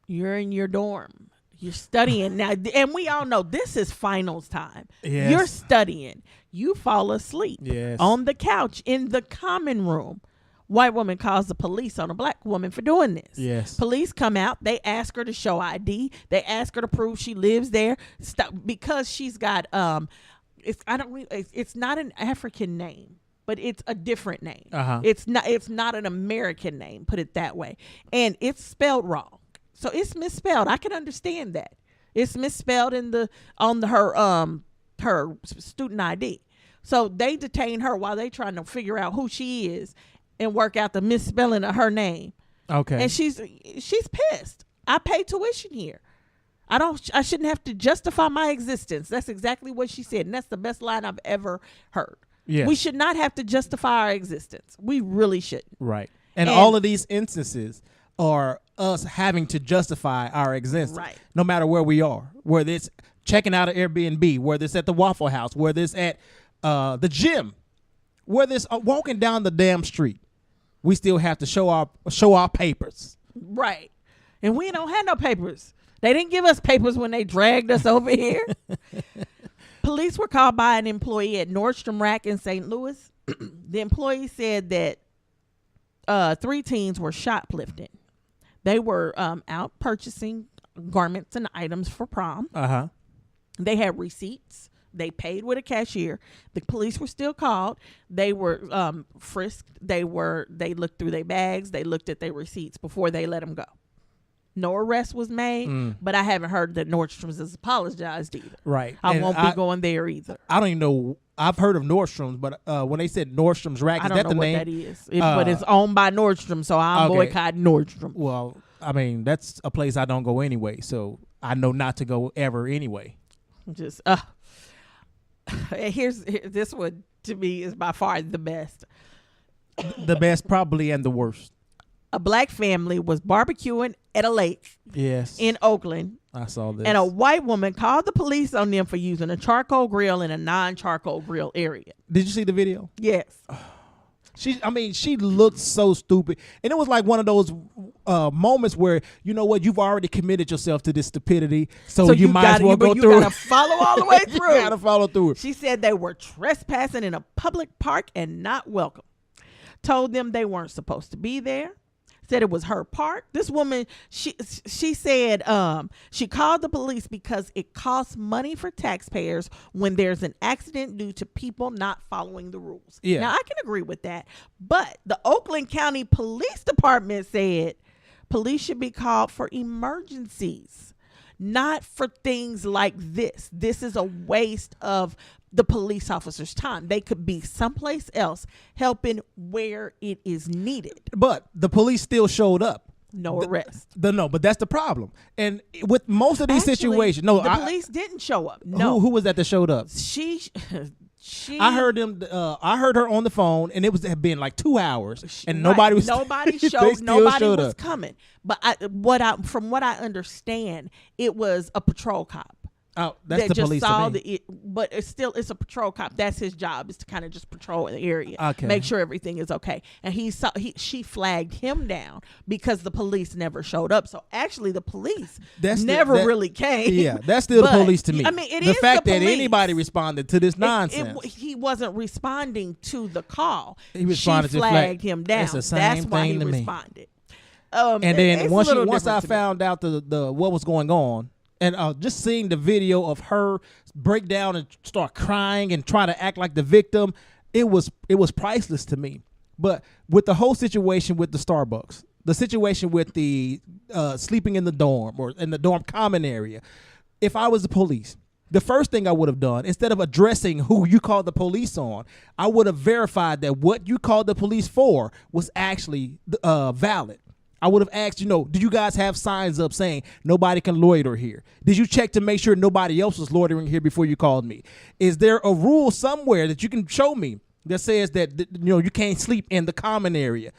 you're in your dorm. You're studying now, and we all know this is finals time. Yes. You're studying. You fall asleep Yes. on the couch in the common room. White woman calls the police on a black woman for doing this. Yes. Police come out. They ask her to show ID. They ask her to prove she lives there. Because she's got it's not an African name, but it's a different name. Uh-huh. It's not an American name, put it that way. And it's spelled wrong. So it's misspelled. I can understand that. It's misspelled on her student ID. So they detain her while they trying to figure out who she is and work out the misspelling of her name. Okay. And she's pissed. I pay tuition here. I shouldn't have to justify my existence. That's exactly what she said. And that's the best line I've ever heard. Yes. We should not have to justify our existence. We really shouldn't. Right. And all of these instances are us having to justify our existence. Right. No matter where we are. Whether it's checking out an Airbnb, whether it's at the Waffle House, whether it's at the gym, whether it's walking down the damn street. We still have to show our papers. Right. And we don't have no papers. They didn't give us papers when they dragged us over here. Police were called by an employee at Nordstrom Rack in St. Louis. The employee said that 3 teens were shoplifting. They were out purchasing garments and items for prom. Uh-huh. They had receipts. They paid with a cashier. The police were still called. They were frisked. They looked through their bags. They looked at their receipts before they let them go. No arrest was made, but I haven't heard that Nordstrom's has apologized either. Right. I won't be going there either. I don't even know. I've heard of Nordstrom's, but when they said Nordstrom's Rack, I is don't that know the what name? that is. But it's owned by Nordstrom, so I'm boycotting Nordstrom. Well, I mean, that's a place I don't go anyway, so I know not to go ever anyway. Just this one to me is by far the best. The best probably and the worst. A black family was barbecuing at a lake in Oakland. I saw this. And a white woman called the police on them for using a charcoal grill in a non-charcoal grill area. Did you see the video? Yes. She looked so stupid. And it was like one of those moments where, you know what, you've already committed yourself to this stupidity. So you might as well go through it. You got to follow all the way through. You got to follow through it. She said they were trespassing in a public park and not welcome. Told them they weren't supposed to be there. Said it was her park. This woman, she said she called the police because it costs money for taxpayers when there's an accident due to people not following the rules. Yeah. Now, I can agree with that. But the Oakland County Police Department said police should be called for emergencies, not for things like this. This is a waste of the police officer's time. They could be someplace else helping where it is needed. But the police still showed up. No arrest. But that's the problem. And with most of these situations, the police didn't show up. No. Who was that showed up? She I heard them. I heard her on the phone, and it had been like 2 hours, and nobody was. Nobody showed. Nobody was coming. But from what I understand, it was a patrol cop. Oh, that's that the just police. Saw but it's a patrol cop. That's his job, is to kind of just patrol the area, make sure everything is okay. And she flagged him down because the police never showed up. So actually, the police never really came. Yeah, that's still the police to me. I mean, the fact that anybody responded to this nonsense. He wasn't responding to the call. He responded she flagged him down. It's the same that's why thing he to responded. And then once I found out the what was going on. And just seeing the video of her break down and start crying and try to act like the victim, it was priceless to me. But with the whole situation with the Starbucks, the situation with the sleeping in the dorm or in the dorm common area, if I was the police, the first thing I would have done, instead of addressing who you called the police on, I would have verified that what you called the police for was actually valid. I would have asked, do you guys have signs up saying nobody can loiter here? Did you check to make sure nobody else was loitering here before you called me? Is there a rule somewhere that you can show me that says that you can't sleep in the common area?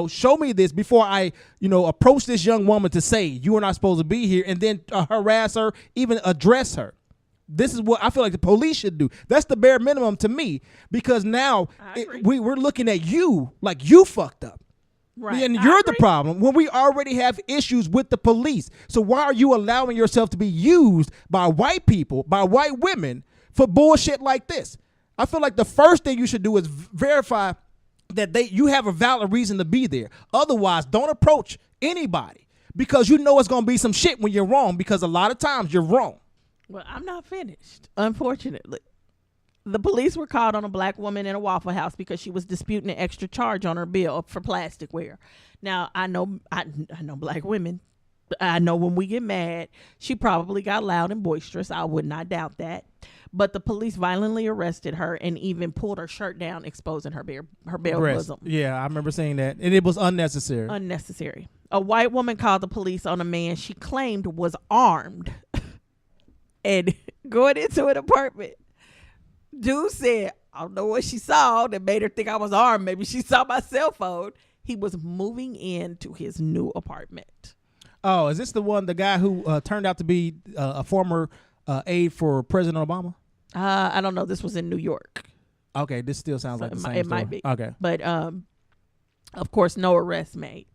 Show me this before I, approach this young woman to say you are not supposed to be here, and then harass her, even address her. This is what I feel like the police should do. That's the bare minimum to me, because now we're looking at you like you fucked up. Right. And you're the problem when we already have issues with the police. So why are you allowing yourself to be used by white people, by white women for bullshit like this? I feel like the first thing you should do is verify that you have a valid reason to be there. Otherwise, don't approach anybody, because it's going to be some shit when you're wrong, because a lot of times you're wrong. Well, I'm not finished, unfortunately. The police were called on a black woman in a Waffle House because she was disputing an extra charge on her bill for plasticware. Now, I know black women. I know when we get mad, she probably got loud and boisterous. I would not doubt that. But the police violently arrested her and even pulled her shirt down, exposing her bare bosom. Yeah, I remember saying that. And it was unnecessary. Unnecessary. A white woman called the police on a man she claimed was armed and going into an apartment. Dude said, I don't know what she saw that made her think I was armed. Maybe she saw my cell phone. He was moving into his new apartment. Oh, is this the guy who turned out to be a former aide for President Obama? I don't know. This was in New York. Okay, this still sounds like the same It story. might be. Okay. But, of course, no arrest made.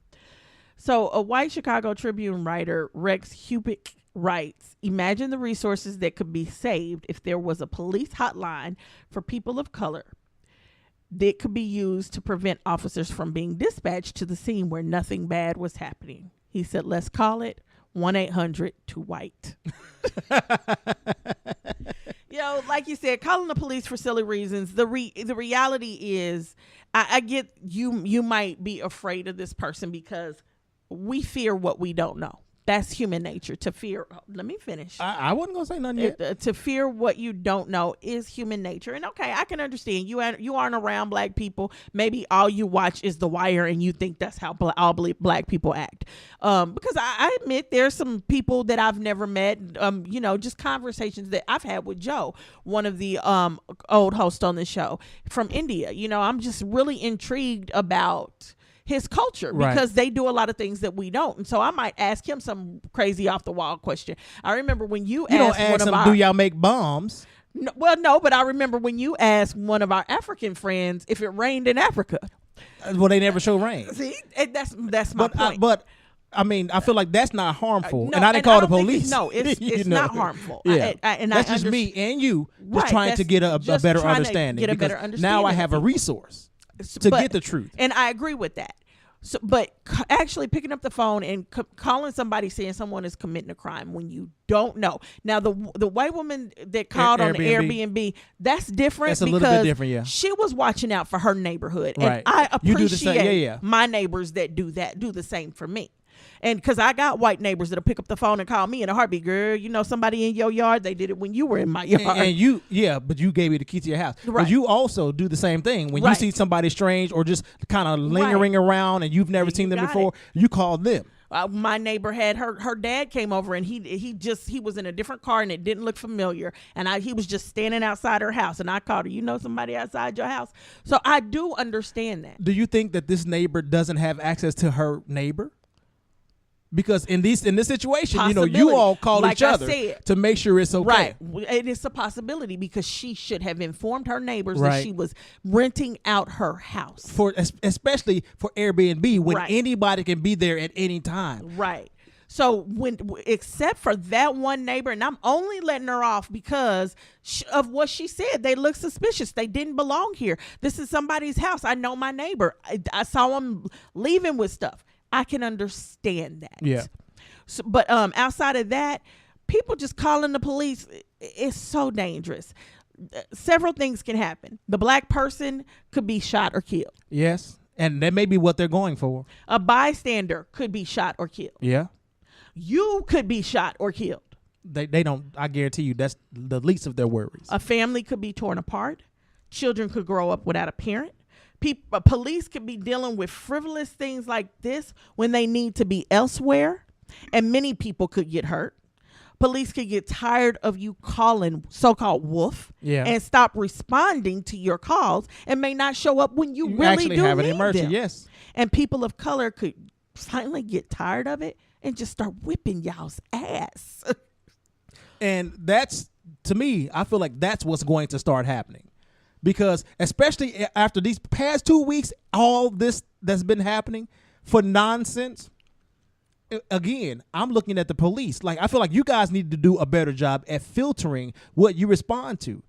So a white Chicago Tribune writer, Rex Hubick, writes, imagine the resources that could be saved if there was a police hotline for people of color that could be used to prevent officers from being dispatched to the scene where nothing bad was happening. He said, let's call it 1-800-2-WHITE. Like you said, calling the police for silly reasons. The reality is, I get you might be afraid of this person because we fear what we don't know. That's human nature, to fear. Let me finish. I wasn't going to say nothing yet. To fear what you don't know is human nature. And okay, I can understand you aren't around black people. Maybe all you watch is The Wire and you think that's how all black people act. Because I admit there's some people that I've never met, just conversations that I've had with Joe, one of the old hosts on the show from India. I'm just really intrigued about his culture, because they do a lot of things that we don't. And so I might ask him some crazy off the wall question. I remember when you don't ask him, do y'all make bombs? No, but I remember when you asked one of our African friends if it rained in Africa. Well, they never show rain. See, that's my point. But I mean, I feel like that's not harmful. And I didn't call the police. It's not harmful. Yeah. That's just me and you just trying to get a better understanding. Now I have a resource to get the truth. And I agree with that. So, but actually picking up the phone and calling somebody saying someone is committing a crime when you don't know. Now, the white woman that called on the Airbnb, that's different. That's a little bit different, yeah. She was watching out for her neighborhood. Right. And I appreciate same, my neighbors that do the same for me. And because I got white neighbors that'll pick up the phone and call me in a heartbeat, girl, somebody in your yard, they did it when you were in my yard. And but you gave me the key to your house. Right. But you also do the same thing. When you see somebody strange or just kind of lingering around and you've never seen them before, you call them. My neighbor had her dad came over and he was in a different car and it didn't look familiar, and he was just standing outside her house, and I called her, somebody outside your house. So I do understand that. Do you think that this neighbor doesn't have access to her neighbor? Because in this situation, you all call each other to make sure it's okay. Right. And it's a possibility because she should have informed her neighbors that she was renting out her house. Especially for Airbnb, when anybody can be there at any time. Right. So except for that one neighbor, and I'm only letting her off because of what she said. They look suspicious. They didn't belong here. This is somebody's house. I know my neighbor. I saw him leaving with stuff. I can understand that. Yeah. So, but outside of that, people just calling the police is so dangerous. Several things can happen. The black person could be shot or killed. Yes. And that may be what they're going for. A bystander could be shot or killed. Yeah. You could be shot or killed. they don't. I guarantee you, that's the least of their worries. A family could be torn apart. Children could grow up without a parent. Police could be dealing with frivolous things like this when they need to be elsewhere, and many people could get hurt. Police could get tired of you calling so-called wolf and stop responding to your calls and may not show up when you really actually do have an need emergency. them. Yes, and people of color could finally get tired of it and just start whipping y'all's ass. and that's, to me, I feel like that's what's going to start happening, because especially after these past 2 weeks, all this that's been happening for nonsense. Again, I'm looking at the police. Like, I feel like you guys need to do a better job at filtering what you respond to.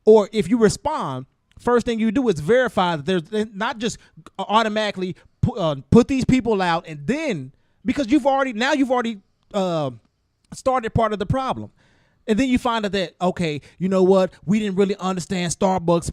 Or if you respond, first thing you do is verify that there's not just automatically put these people out, and then, because you've already started part of the problem. And then you find out that, okay, you know what? We didn't really understand Starbucks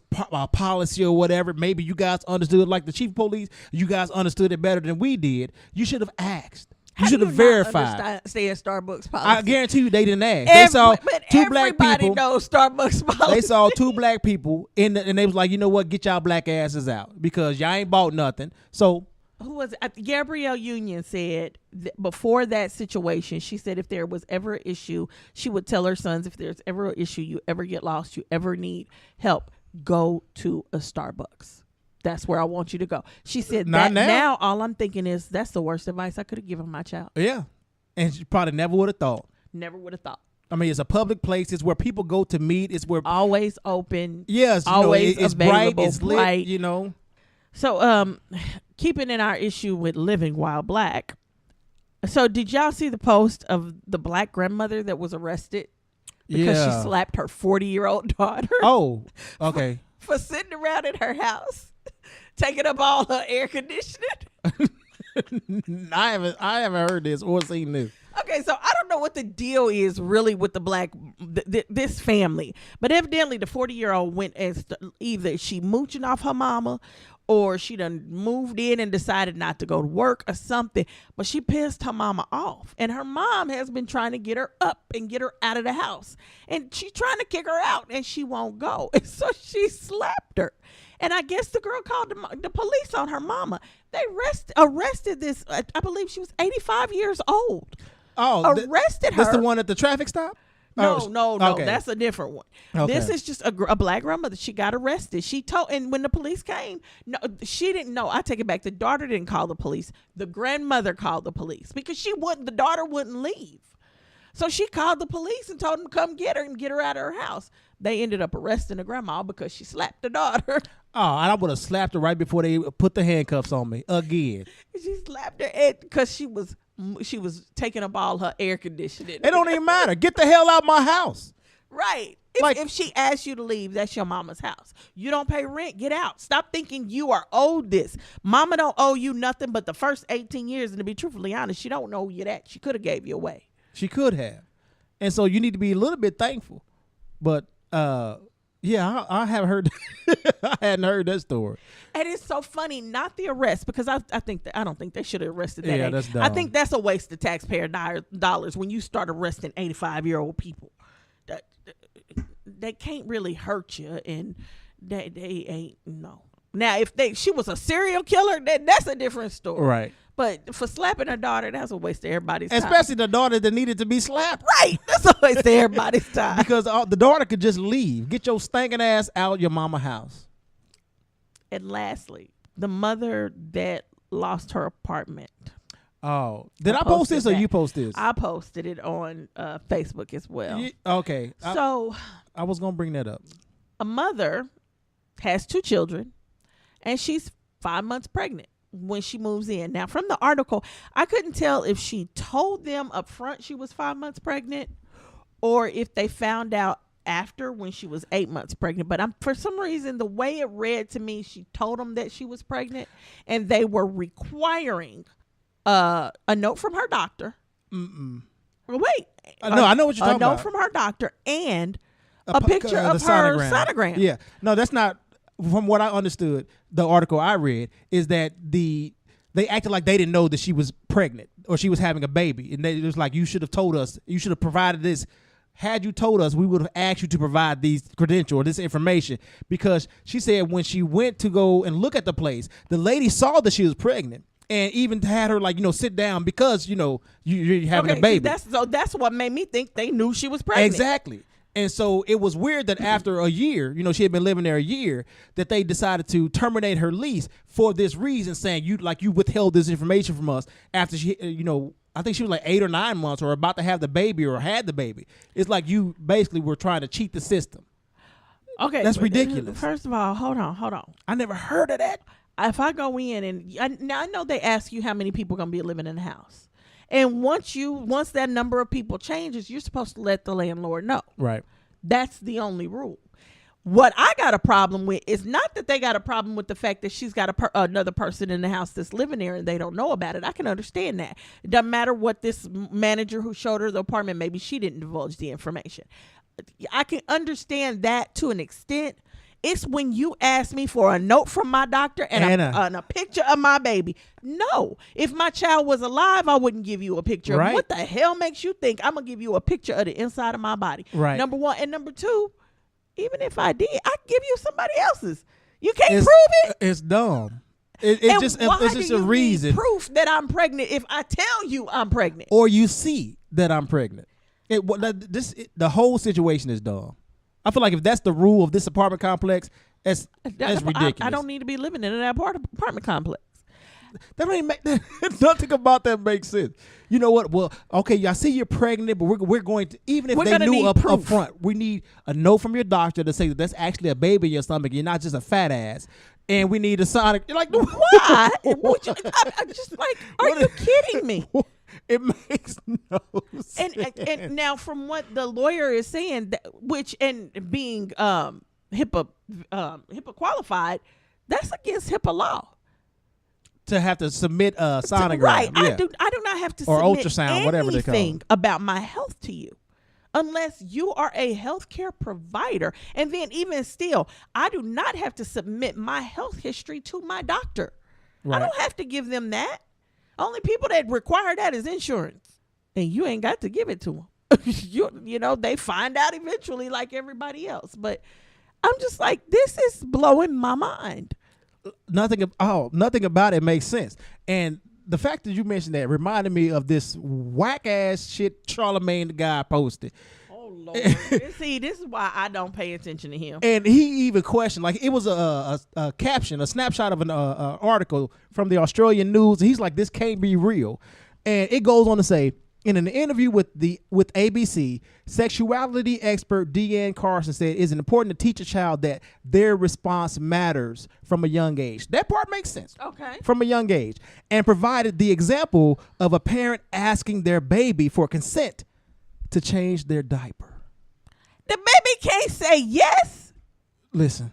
policy or whatever. Maybe you guys understood, like the chief of police, you guys understood it better than we did. You should have asked. You should have verified. Understand Starbucks policy. I guarantee you they didn't ask. They saw two black people. Everybody knows Starbucks policy. They saw two black people and they was like, you know what? Get y'all black asses out because y'all ain't bought nothing. So who was it? Gabrielle Union said before that situation, she said if there was ever an issue, she would tell her sons, if there's ever an issue, you ever get lost, you ever need help, go to a Starbucks. That's where I want you to go. She said Not that now. now all I'm thinking is that's the worst advice I could have given my child. yeah, and she probably never would have thought. Never would have thought. I mean, it's a public place. It's where people go to meet. It's where Always open. yes, always it's bright. available, It's lit. bright. You know. So, keeping in our issue with living while black. So, did y'all see the post of the black grandmother that was arrested because she slapped her 40-year-old daughter? Oh, okay. for sitting around in her house, taking up all her air conditioning. I haven't heard this or seen this. Okay, so I don't know what the deal is really with the black this family, but evidently the 40-year-old went as either she mooching off her mama, or she done moved in and decided not to go to work or something. But she pissed her mama off, and her mom has been trying to get her up and get her out of the house, and she's trying to kick her out, and she won't go, and so she slapped her. And I guess the girl called the police on her mama. They arrested this. I believe she was 85 years old. Oh, arrested her. That's the one at the traffic stop? No, okay. That's a different one. Okay. This is just a black grandmother. She got arrested. She told, and when the police came, no, she didn't know. I take it back. The daughter didn't call the police. The grandmother called the police because the daughter wouldn't leave. So she called the police and told them to come get her and get her out of her house. They ended up arresting the grandma because she slapped the daughter. Oh, I would have slapped her right before they put the handcuffs on me again. She slapped her because she was taking up all her air conditioning. It don't even matter. Get the hell out my house. Right. If she asks you to leave, that's your mama's house. You don't pay rent, get out. Stop thinking you are owed this. Mama don't owe you nothing but the first 18 years. And to be truthfully honest, she don't owe you that. She could have gave you away. She could have. And so you need to be a little bit thankful. But yeah, I haven't heard I hadn't heard that story. And it's so funny, not the arrest, because I don't think they should have arrested that. Yeah, age. that's dumb. I think that's a waste of taxpayer dollars when you start arresting 85-year-old people. They can't really hurt you, and they ain't no. Now, if she was a serial killer, that's a different story. Right. But for slapping her daughter, that's a waste of everybody's time. Especially the daughter that needed to be slapped. Right. That's a waste of everybody's time. Because the daughter could just leave. Get your stinking ass out your mama house. And lastly, the mother that lost her apartment. Oh. Did I post this or you post this? I posted it on Facebook as well. Okay. So I was going to bring that up. A mother has 2 children, and she's 5 months pregnant when she moves in. Now, from the article, I couldn't tell if she told them up front she was 5 months pregnant or if they found out after when she was 8 months pregnant. But for some reason, the way it read to me, she told them that she was pregnant, and they were requiring a note from her doctor. Mm-mm. Wait. No, I know what you're talking about. A note from her doctor and a picture of her sonogram. Yeah. No, that's not. From what I understood, the article I read is that they acted like they didn't know that she was pregnant or she was having a baby, and they was like, you should have told us, you should have provided this had you told us, we would have asked you to provide these credential or this information, because she said when she went to go and look at the place, the lady saw that she was pregnant and even had her sit down because you're having a baby. That's what made me think they knew she was pregnant. Exactly. And so it was weird that after a year, she had been living there a year, that they decided to terminate her lease for this reason, saying you withheld this information from us after she, I think she was like 8 or 9 months or about to have the baby or had the baby. It's like you basically were trying to cheat the system. Okay. That's ridiculous. First of all, hold on. I never heard of that. If I go in and now I know they ask you how many people are going to be living in the house. And once that number of people changes, you're supposed to let the landlord know. Right. That's the only rule. What I got a problem with is not that they got a problem with the fact that she's got another person in the house that's living there and they don't know about it. I can understand that. It doesn't matter what this manager who showed her the apartment, maybe she didn't divulge the information. I can understand that to an extent. It's when you ask me for a note from my doctor and a picture of my baby. No. If my child was alive, I wouldn't give you a picture. Right. What the hell makes you think I'm going to give you a picture of the inside of my body? Right. Number one. And number two, even if I did, I could give you somebody else's. You can't prove it. It's dumb. It's just a reason. Need proof that I'm pregnant if I tell you I'm pregnant. Or you see that I'm pregnant. The whole situation is dumb. I feel like if that's the rule of this apartment complex, that's ridiculous. I don't need to be living in an apartment complex. That don't even make nothing about that makes sense. You know what? Well, okay, I see you're pregnant, but we're going to, even if they knew up front, we need a note from your doctor to say that that's actually a baby in your stomach. You're not just a fat ass. And we need a sonic. You're like, why? I'm just like, are you kidding me? It makes no sense. And now, from what the lawyer is saying, being HIPAA qualified, that's against HIPAA law. To have to submit a sonogram, right? Yeah. I do not have to or submit ultrasound, whatever they call it, about my health to you, unless you are a healthcare provider. And then even still, I do not have to submit my health history to my doctor. Right. I don't have to give them that. Only people that require that is insurance, and you ain't got to give it to them. They find out eventually, like everybody else. But I'm just like, this is blowing my mind. Nothing about it makes sense. And the fact that you mentioned that reminded me of this whack ass shit Charlemagne the guy posted. Oh Lord! See, this is why I don't pay attention to him. And he even questioned, like, it was a caption, a snapshot of an article from the Australian news. And he's like, this can't be real. And it goes on to say, in an interview with ABC, sexuality expert Deanne Carson said it's important to teach a child that their response matters from a young age. That part makes sense. Okay. From a young age. And provided the example of a parent asking their baby for consent to change their diaper. The baby can't say yes. Listen,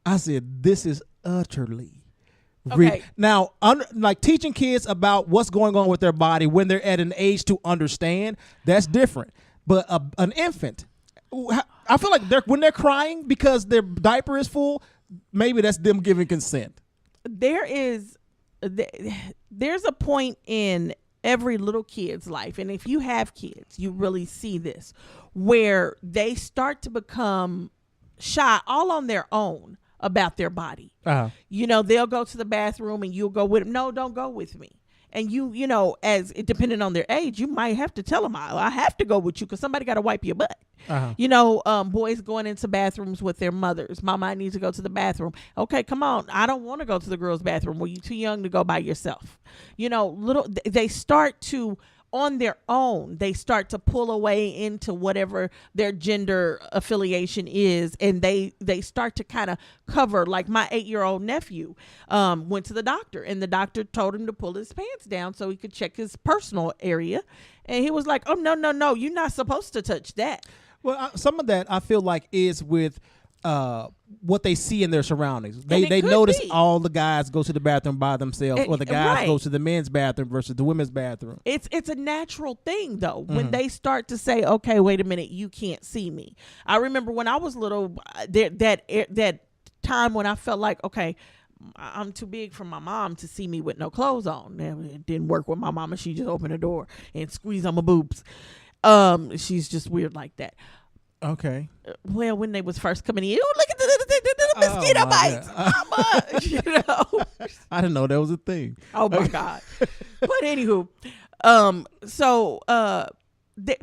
I said, this is utterly okay. Now, like teaching kids about what's going on with their body when they're at an age to understand, that's different. But an infant, I feel like when they're crying because their diaper is full, maybe that's them giving consent. There's a point in every little kid's life, and if you have kids, you really see this, where they start to become shy all on their own about their body. Uh-huh. They'll go to the bathroom and you'll go with them. No, don't go with me. And as depending on their age, you might have to tell them, I have to go with you because somebody got to wipe your butt. Uh-huh. Boys going into bathrooms with their mothers. Mama, I need to go to the bathroom. Okay, come on. I don't want to go to the girls' bathroom. Well, you're too young to go by yourself. They start to, on their own, they start to pull away into whatever their gender affiliation is, and they start to kind of cover. Like my 8-year-old nephew went to the doctor, and the doctor told him to pull his pants down so he could check his personal area, and he was like, oh, no, you're not supposed to touch that. Well, some of that I feel like is with what they see in their surroundings. They notice all the guys go to the bathroom by themselves, or the guys go to the men's bathroom versus the women's bathroom. It's a natural thing though, when they start to say, okay, wait a minute, you can't see me. I remember when I was little, that time when I felt like, okay, I'm too big for my mom to see me with no clothes on. It didn't work with my mama. She just opened the door and squeezed on my boobs. She's just weird like that. Okay. Well, when they was first coming in, oh, look at the mosquito bites, mama. You know. I didn't know that was a thing. Oh my God. But anywho,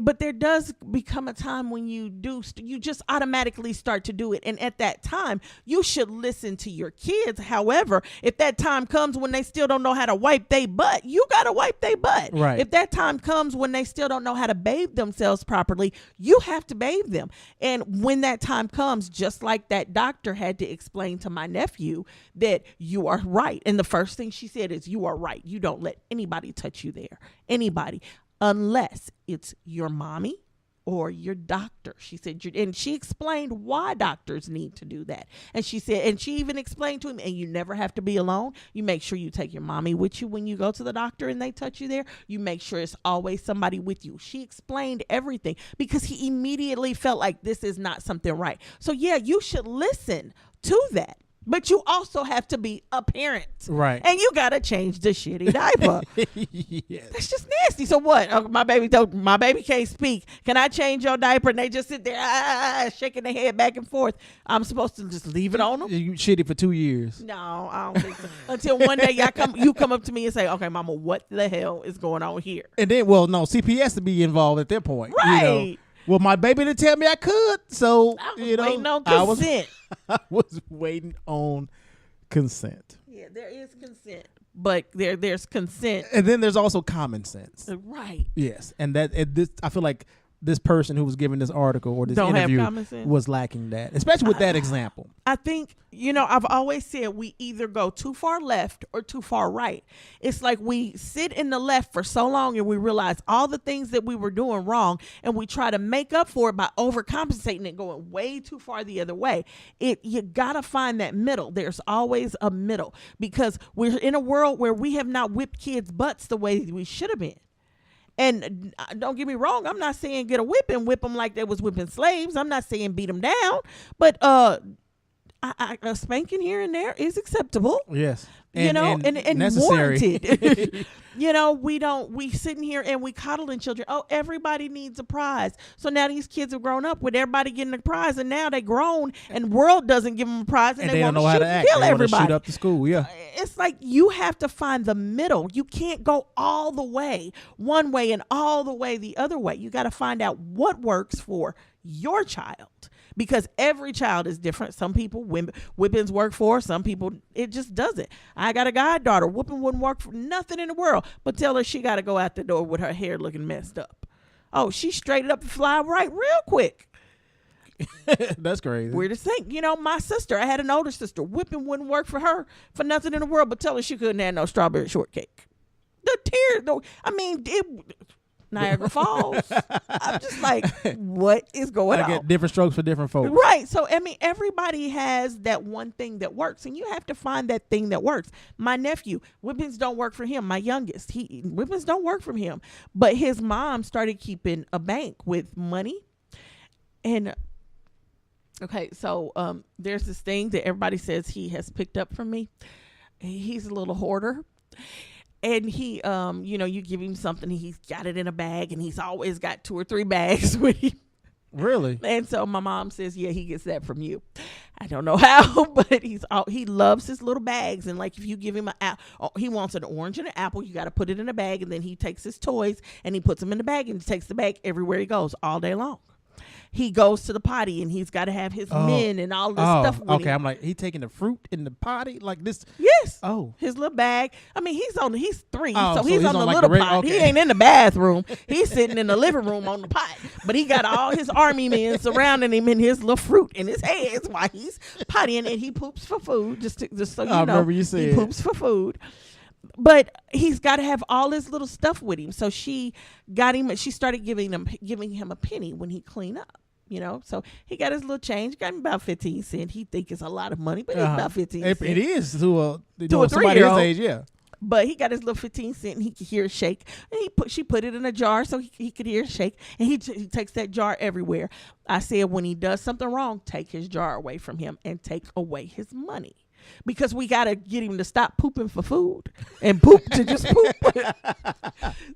but there does become a time when you you just automatically start to do it. And at that time, you should listen to your kids. However, if that time comes when they still don't know how to wipe their butt, you got to wipe their butt. Right. If that time comes when they still don't know how to bathe themselves properly, you have to bathe them. And when that time comes, just like that doctor had to explain to my nephew that you are right. And the first thing she said is, you are right. You don't let anybody touch you there. Anybody. Unless it's your mommy or your doctor. She said, and she explained why doctors need to do that. And she said, and she even explained to him, and you never have to be alone. You make sure you take your mommy with you when you go to the doctor and they touch you there. You make sure it's always somebody with you. She explained everything because he immediately felt like this is not something right. So yeah, you should listen to that. But you also have to be a parent. Right. And you got to change the shitty diaper. Yes. That's just nasty. So what? Oh, my baby can't speak. Can I change your diaper? And they just sit there shaking their head back and forth. I'm supposed to just leave it on them? You shitty for 2 years. No, I don't think so. Until one day you come up to me and say, okay, mama, what the hell is going on here? And then, well, no, CPS to be involved at that point. Right. You know? Well, my baby didn't tell me I could, so I was waiting on consent. I was waiting on consent. Yeah, there is consent, but there's consent, and then there's also common sense. Right. Yes, and this I feel like this person who was giving this article or this interview was lacking that, especially with that example. I think, I've always said we either go too far left or too far right. It's like we sit in the left for so long and we realize all the things that we were doing wrong and we try to make up for it by overcompensating and going way too far the other way. You got to find that middle. There's always a middle because we're in a world where we have not whipped kids' butts the way we should have been. And don't get me wrong, I'm not saying get a whip and whip them like they was whipping slaves. I'm not saying beat them down, but a spanking here and there is acceptable. Yes. And necessary. Warranted. We sitting here and we coddling children. Oh, everybody needs a prize. So now these kids have grown up with everybody getting a prize, and now they grown and world doesn't give them a prize, and they don't want know to how shoot to and act. kill they everybody. Shoot up the school. Yeah. It's like you have to find the middle. You can't go all the way one way and all the way the other way. You got to find out what works for your child. Because every child is different. Some people, whippings work for. Some people, it just doesn't. I got a goddaughter. Whooping wouldn't work for nothing in the world. But tell her she got to go out the door with her hair looking messed up. Oh, she straightened up and fly right real quick. That's crazy. Weirdest thing. My sister, I had an older sister. Whipping wouldn't work for her for nothing in the world. But tell her she couldn't have no strawberry shortcake. The tears, though. I mean, Niagara Falls. I'm just like, what is going on? I get different strokes for different folks. Right. So, I mean, everybody has that one thing that works, and you have to find that thing that works. My nephew, whippings don't work for him. My youngest, whippings don't work for him. But his mom started keeping a bank with money. And, okay, so there's this thing that everybody says he has picked up from me. He's a little hoarder. And he, you give him something, he's got it in a bag, and he's always got 2 or 3 bags with him. Really? And so my mom says, yeah, he gets that from you. I don't know how, but he loves his little bags. And like if you give him he wants an orange and an apple, you got to put it in a bag, and then he takes his toys and he puts them in the bag, and he takes the bag everywhere he goes all day long. He goes to the potty and he's got to have his men and all this stuff with him. I'm like, he taking the fruit in the potty like this? Yes. Oh. His little bag. I mean, he's 3, so he's on the like little pot. Okay. He ain't in the bathroom. He's sitting in the living room on the pot. But he got all his army men surrounding him in his little fruit in his hands while he's pottying, and he poops for food. Just so you know. I remember you said. He poops for food. But he's got to have all his little stuff with him. So she started giving him a penny when he clean up. So he got his little change, got him about 15 cents. He think it's a lot of money, but it's about 15 cents. It is to a 3-year-old. His age, yeah. But he got his little 15 cent, and he could hear it shake. And she put it in a jar so he could hear it shake. And he takes that jar everywhere. I said when he does something wrong, take his jar away from him and take away his money. because we got to get him to stop pooping for food and poop to just poop.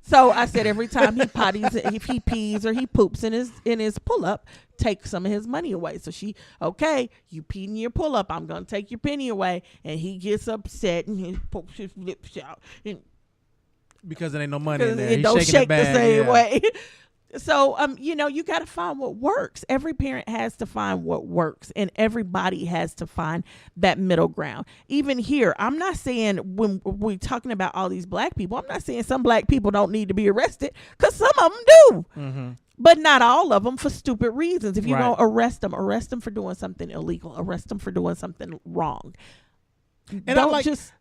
So I said every time he potties, if he pees or he poops in his pull up, take some of his money away. So okay, you peed in your pull up, I'm gonna take your penny away, and he gets upset and he pokes his lips out because there ain't no money in there. It He's don't shaking shake the bag. the same way. So, you got to find what works. Every parent has to find what works, and everybody has to find that middle ground. Even here, I'm not saying when we're talking about all these black people, I'm not saying some black people don't need to be arrested, because some of them do. Mm-hmm. But not all of them for stupid reasons. If you're Right. going to arrest them for doing something illegal, arrest them for doing something wrong. And Don't just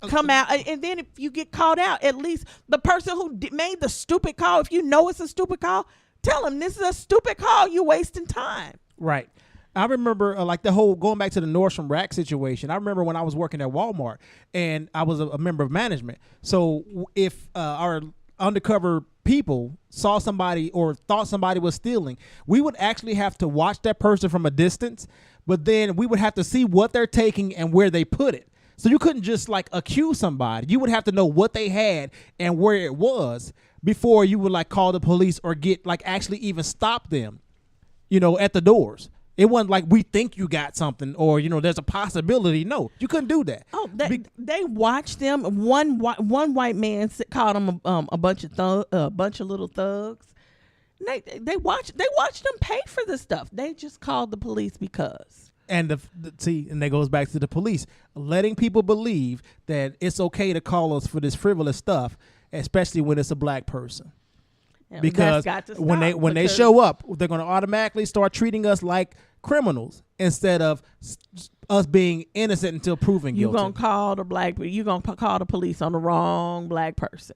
come out. And then if you get called out, at least the person who made the stupid call, if you know it's a stupid call, tell them this is a stupid call. You're wasting time. Right. I remember like the whole going back to the Nordstrom Rack situation. I remember when I was working at Walmart and I was a member of management. So if our undercover people saw somebody or thought somebody was stealing, we would actually have to watch that person from a distance, but then we would have to see what they're taking and where they put it. So you couldn't just like accuse somebody. You would have to know what they had and where it was before you would like call the police or get like actually even stop them, at the doors. It wasn't like we think you got something or, there's a possibility. No, you couldn't do that. Oh, they watched them. One white man called them a bunch of little thugs. They watched them pay for the stuff. They just called the police because. And and that goes back to the police letting people believe that it's okay to call us for this frivolous stuff, especially when it's a black person. And because when they show up, they're going to automatically start treating us like criminals instead of us being innocent until proven guilty. You're going to call the police on the wrong black person.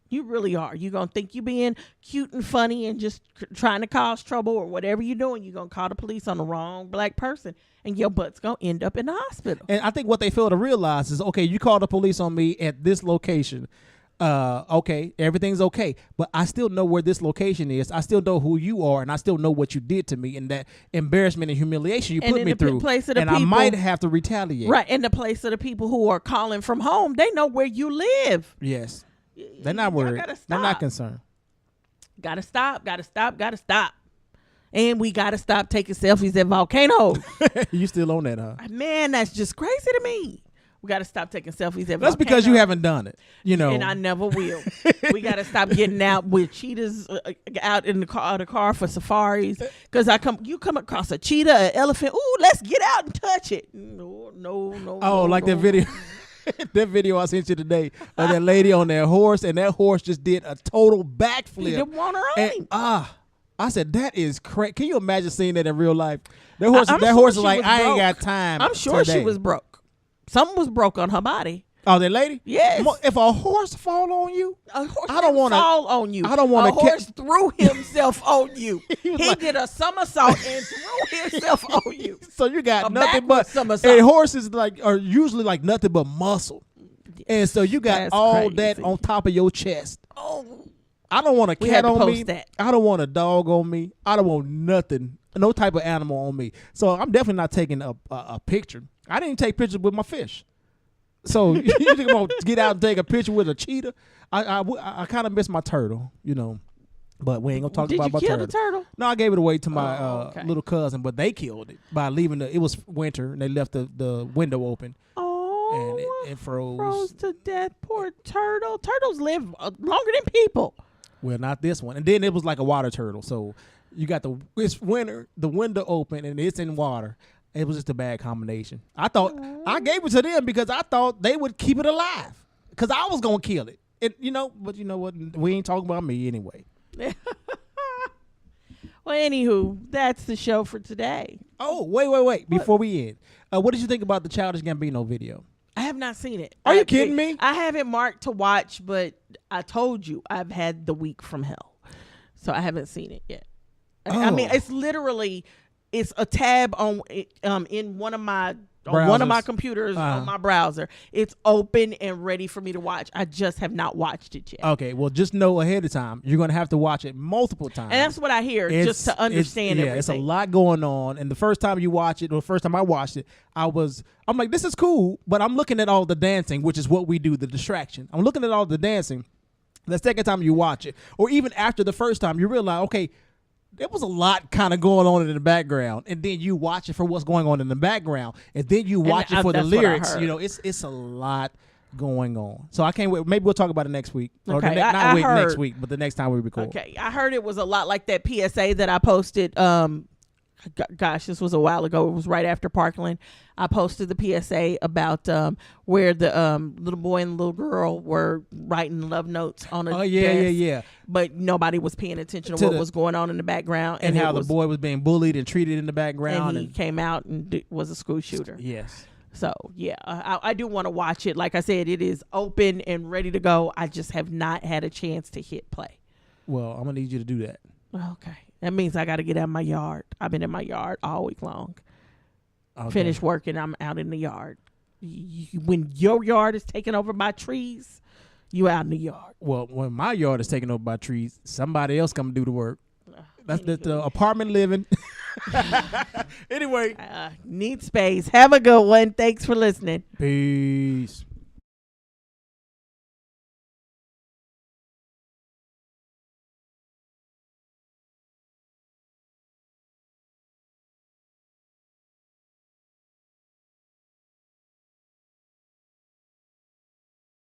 You really are. You're going to think you're being cute and funny and just trying to cause trouble or whatever you're doing. You're going to call the police on the wrong black person and your butt's going to end up in the hospital. And I think what they fail to realize is, okay, you call the police on me at this location. Okay, everything's okay. But I still know where this location is. I still know who you are, and I still know what you did to me and that embarrassment and humiliation you put me through. And I might have to retaliate. Right, in the place of the people who are calling from home, they know where you live. Yes. They're not worried. They're not concerned. Gotta stop. And we gotta stop taking selfies at volcanoes. You still on that, huh? Man, that's just crazy to me. We gotta stop taking selfies at volcanoes. That's because you haven't done it, And I never will. We gotta stop getting out with cheetahs out in the car for safaris. Because you come across a cheetah, an elephant. Ooh, let's get out and touch it. No. Oh, that video. That video I sent you today of that lady on that horse, and that horse just did a total backflip. He didn't want her and, I said, that is crazy. Can you imagine seeing that in real life? That horse is like, I ain't got time. I'm sure she was broke. Something was broke on her body. Oh, that lady? Yes. If a horse fall on you, a horse fall on you. I don't want to. A horse threw himself on you. He did a somersault and threw himself on you. So you got nothing but somersault. And horses are usually like nothing but muscle, and so you got all that on top of your chest. Oh, I don't want a cat on me. That. I don't want a dog on me. I don't want nothing, no type of animal on me. So I'm definitely not taking a picture. I didn't take pictures with my fish. So you think I'm gonna get out and take a picture with a cheetah? I kind of miss my turtle, but we ain't gonna talk about my turtle. Did you kill the turtle? No, I gave it away to my little cousin, but they killed it by leaving it was winter and they left the window open. Oh, and it froze. Froze to death. Poor turtle. Turtles live longer than people. Well, not this one. And then it was like a water turtle. So you got it's winter, the window open, and it's in water. It was just a bad combination. I thought I gave it to them because I thought they would keep it alive because I was going to kill it. But you know what? We ain't talking about me anyway. Well, anywho, that's the show for today. Oh, wait. Before we end, what did you think about the Childish Gambino video? I have not seen it. Are you kidding me? I have it marked to watch, but I told you I've had the week from hell. So I haven't seen it yet. I mean, it's literally... It's a tab on in one of my on one of my Browsers. computers on my browser. It's open and ready for me to watch. I just have not watched it yet. Okay, well, just know ahead of time you're going to have to watch it multiple times. And that's what I hear, just to understand everything. It's a lot going on. And the first time you watch it, or the first time I watched it, I'm like, this is cool, but I'm looking at all the dancing, which is what we do, the distraction. I'm looking at all the dancing. The second time you watch it, or even after the first time, you realize, okay, there was a lot kind of going on in the background, and then you watch it for what's going on in the background, and then you watch it for the lyrics. You know, it's a lot going on. So I can't wait. Maybe we'll talk about it next week. Okay, next week, but the next time we record. Okay, I heard it was a lot like that PSA that I posted. Gosh, this was a while ago. It was right after Parkland. I posted the PSA about where the little boy and little girl were writing love notes on a desk. Yeah. But nobody was paying attention to what was going on in the background. And how the boy was being bullied and treated in the background. And he came out and was a school shooter. Yes. So, yeah, I do want to watch it. Like I said, it is open and ready to go. I just have not had a chance to hit play. Well, I'm going to need you to do that. Okay. That means I got to get out of my yard. I've been in my yard all week long. Okay. Finish working, I'm out in the yard. When your yard is taken over by trees, you out in the yard. Well, when my yard is taken over by trees, somebody else come do the work. That's the apartment living. Anyway. Need space. Have a good one. Thanks for listening. Peace.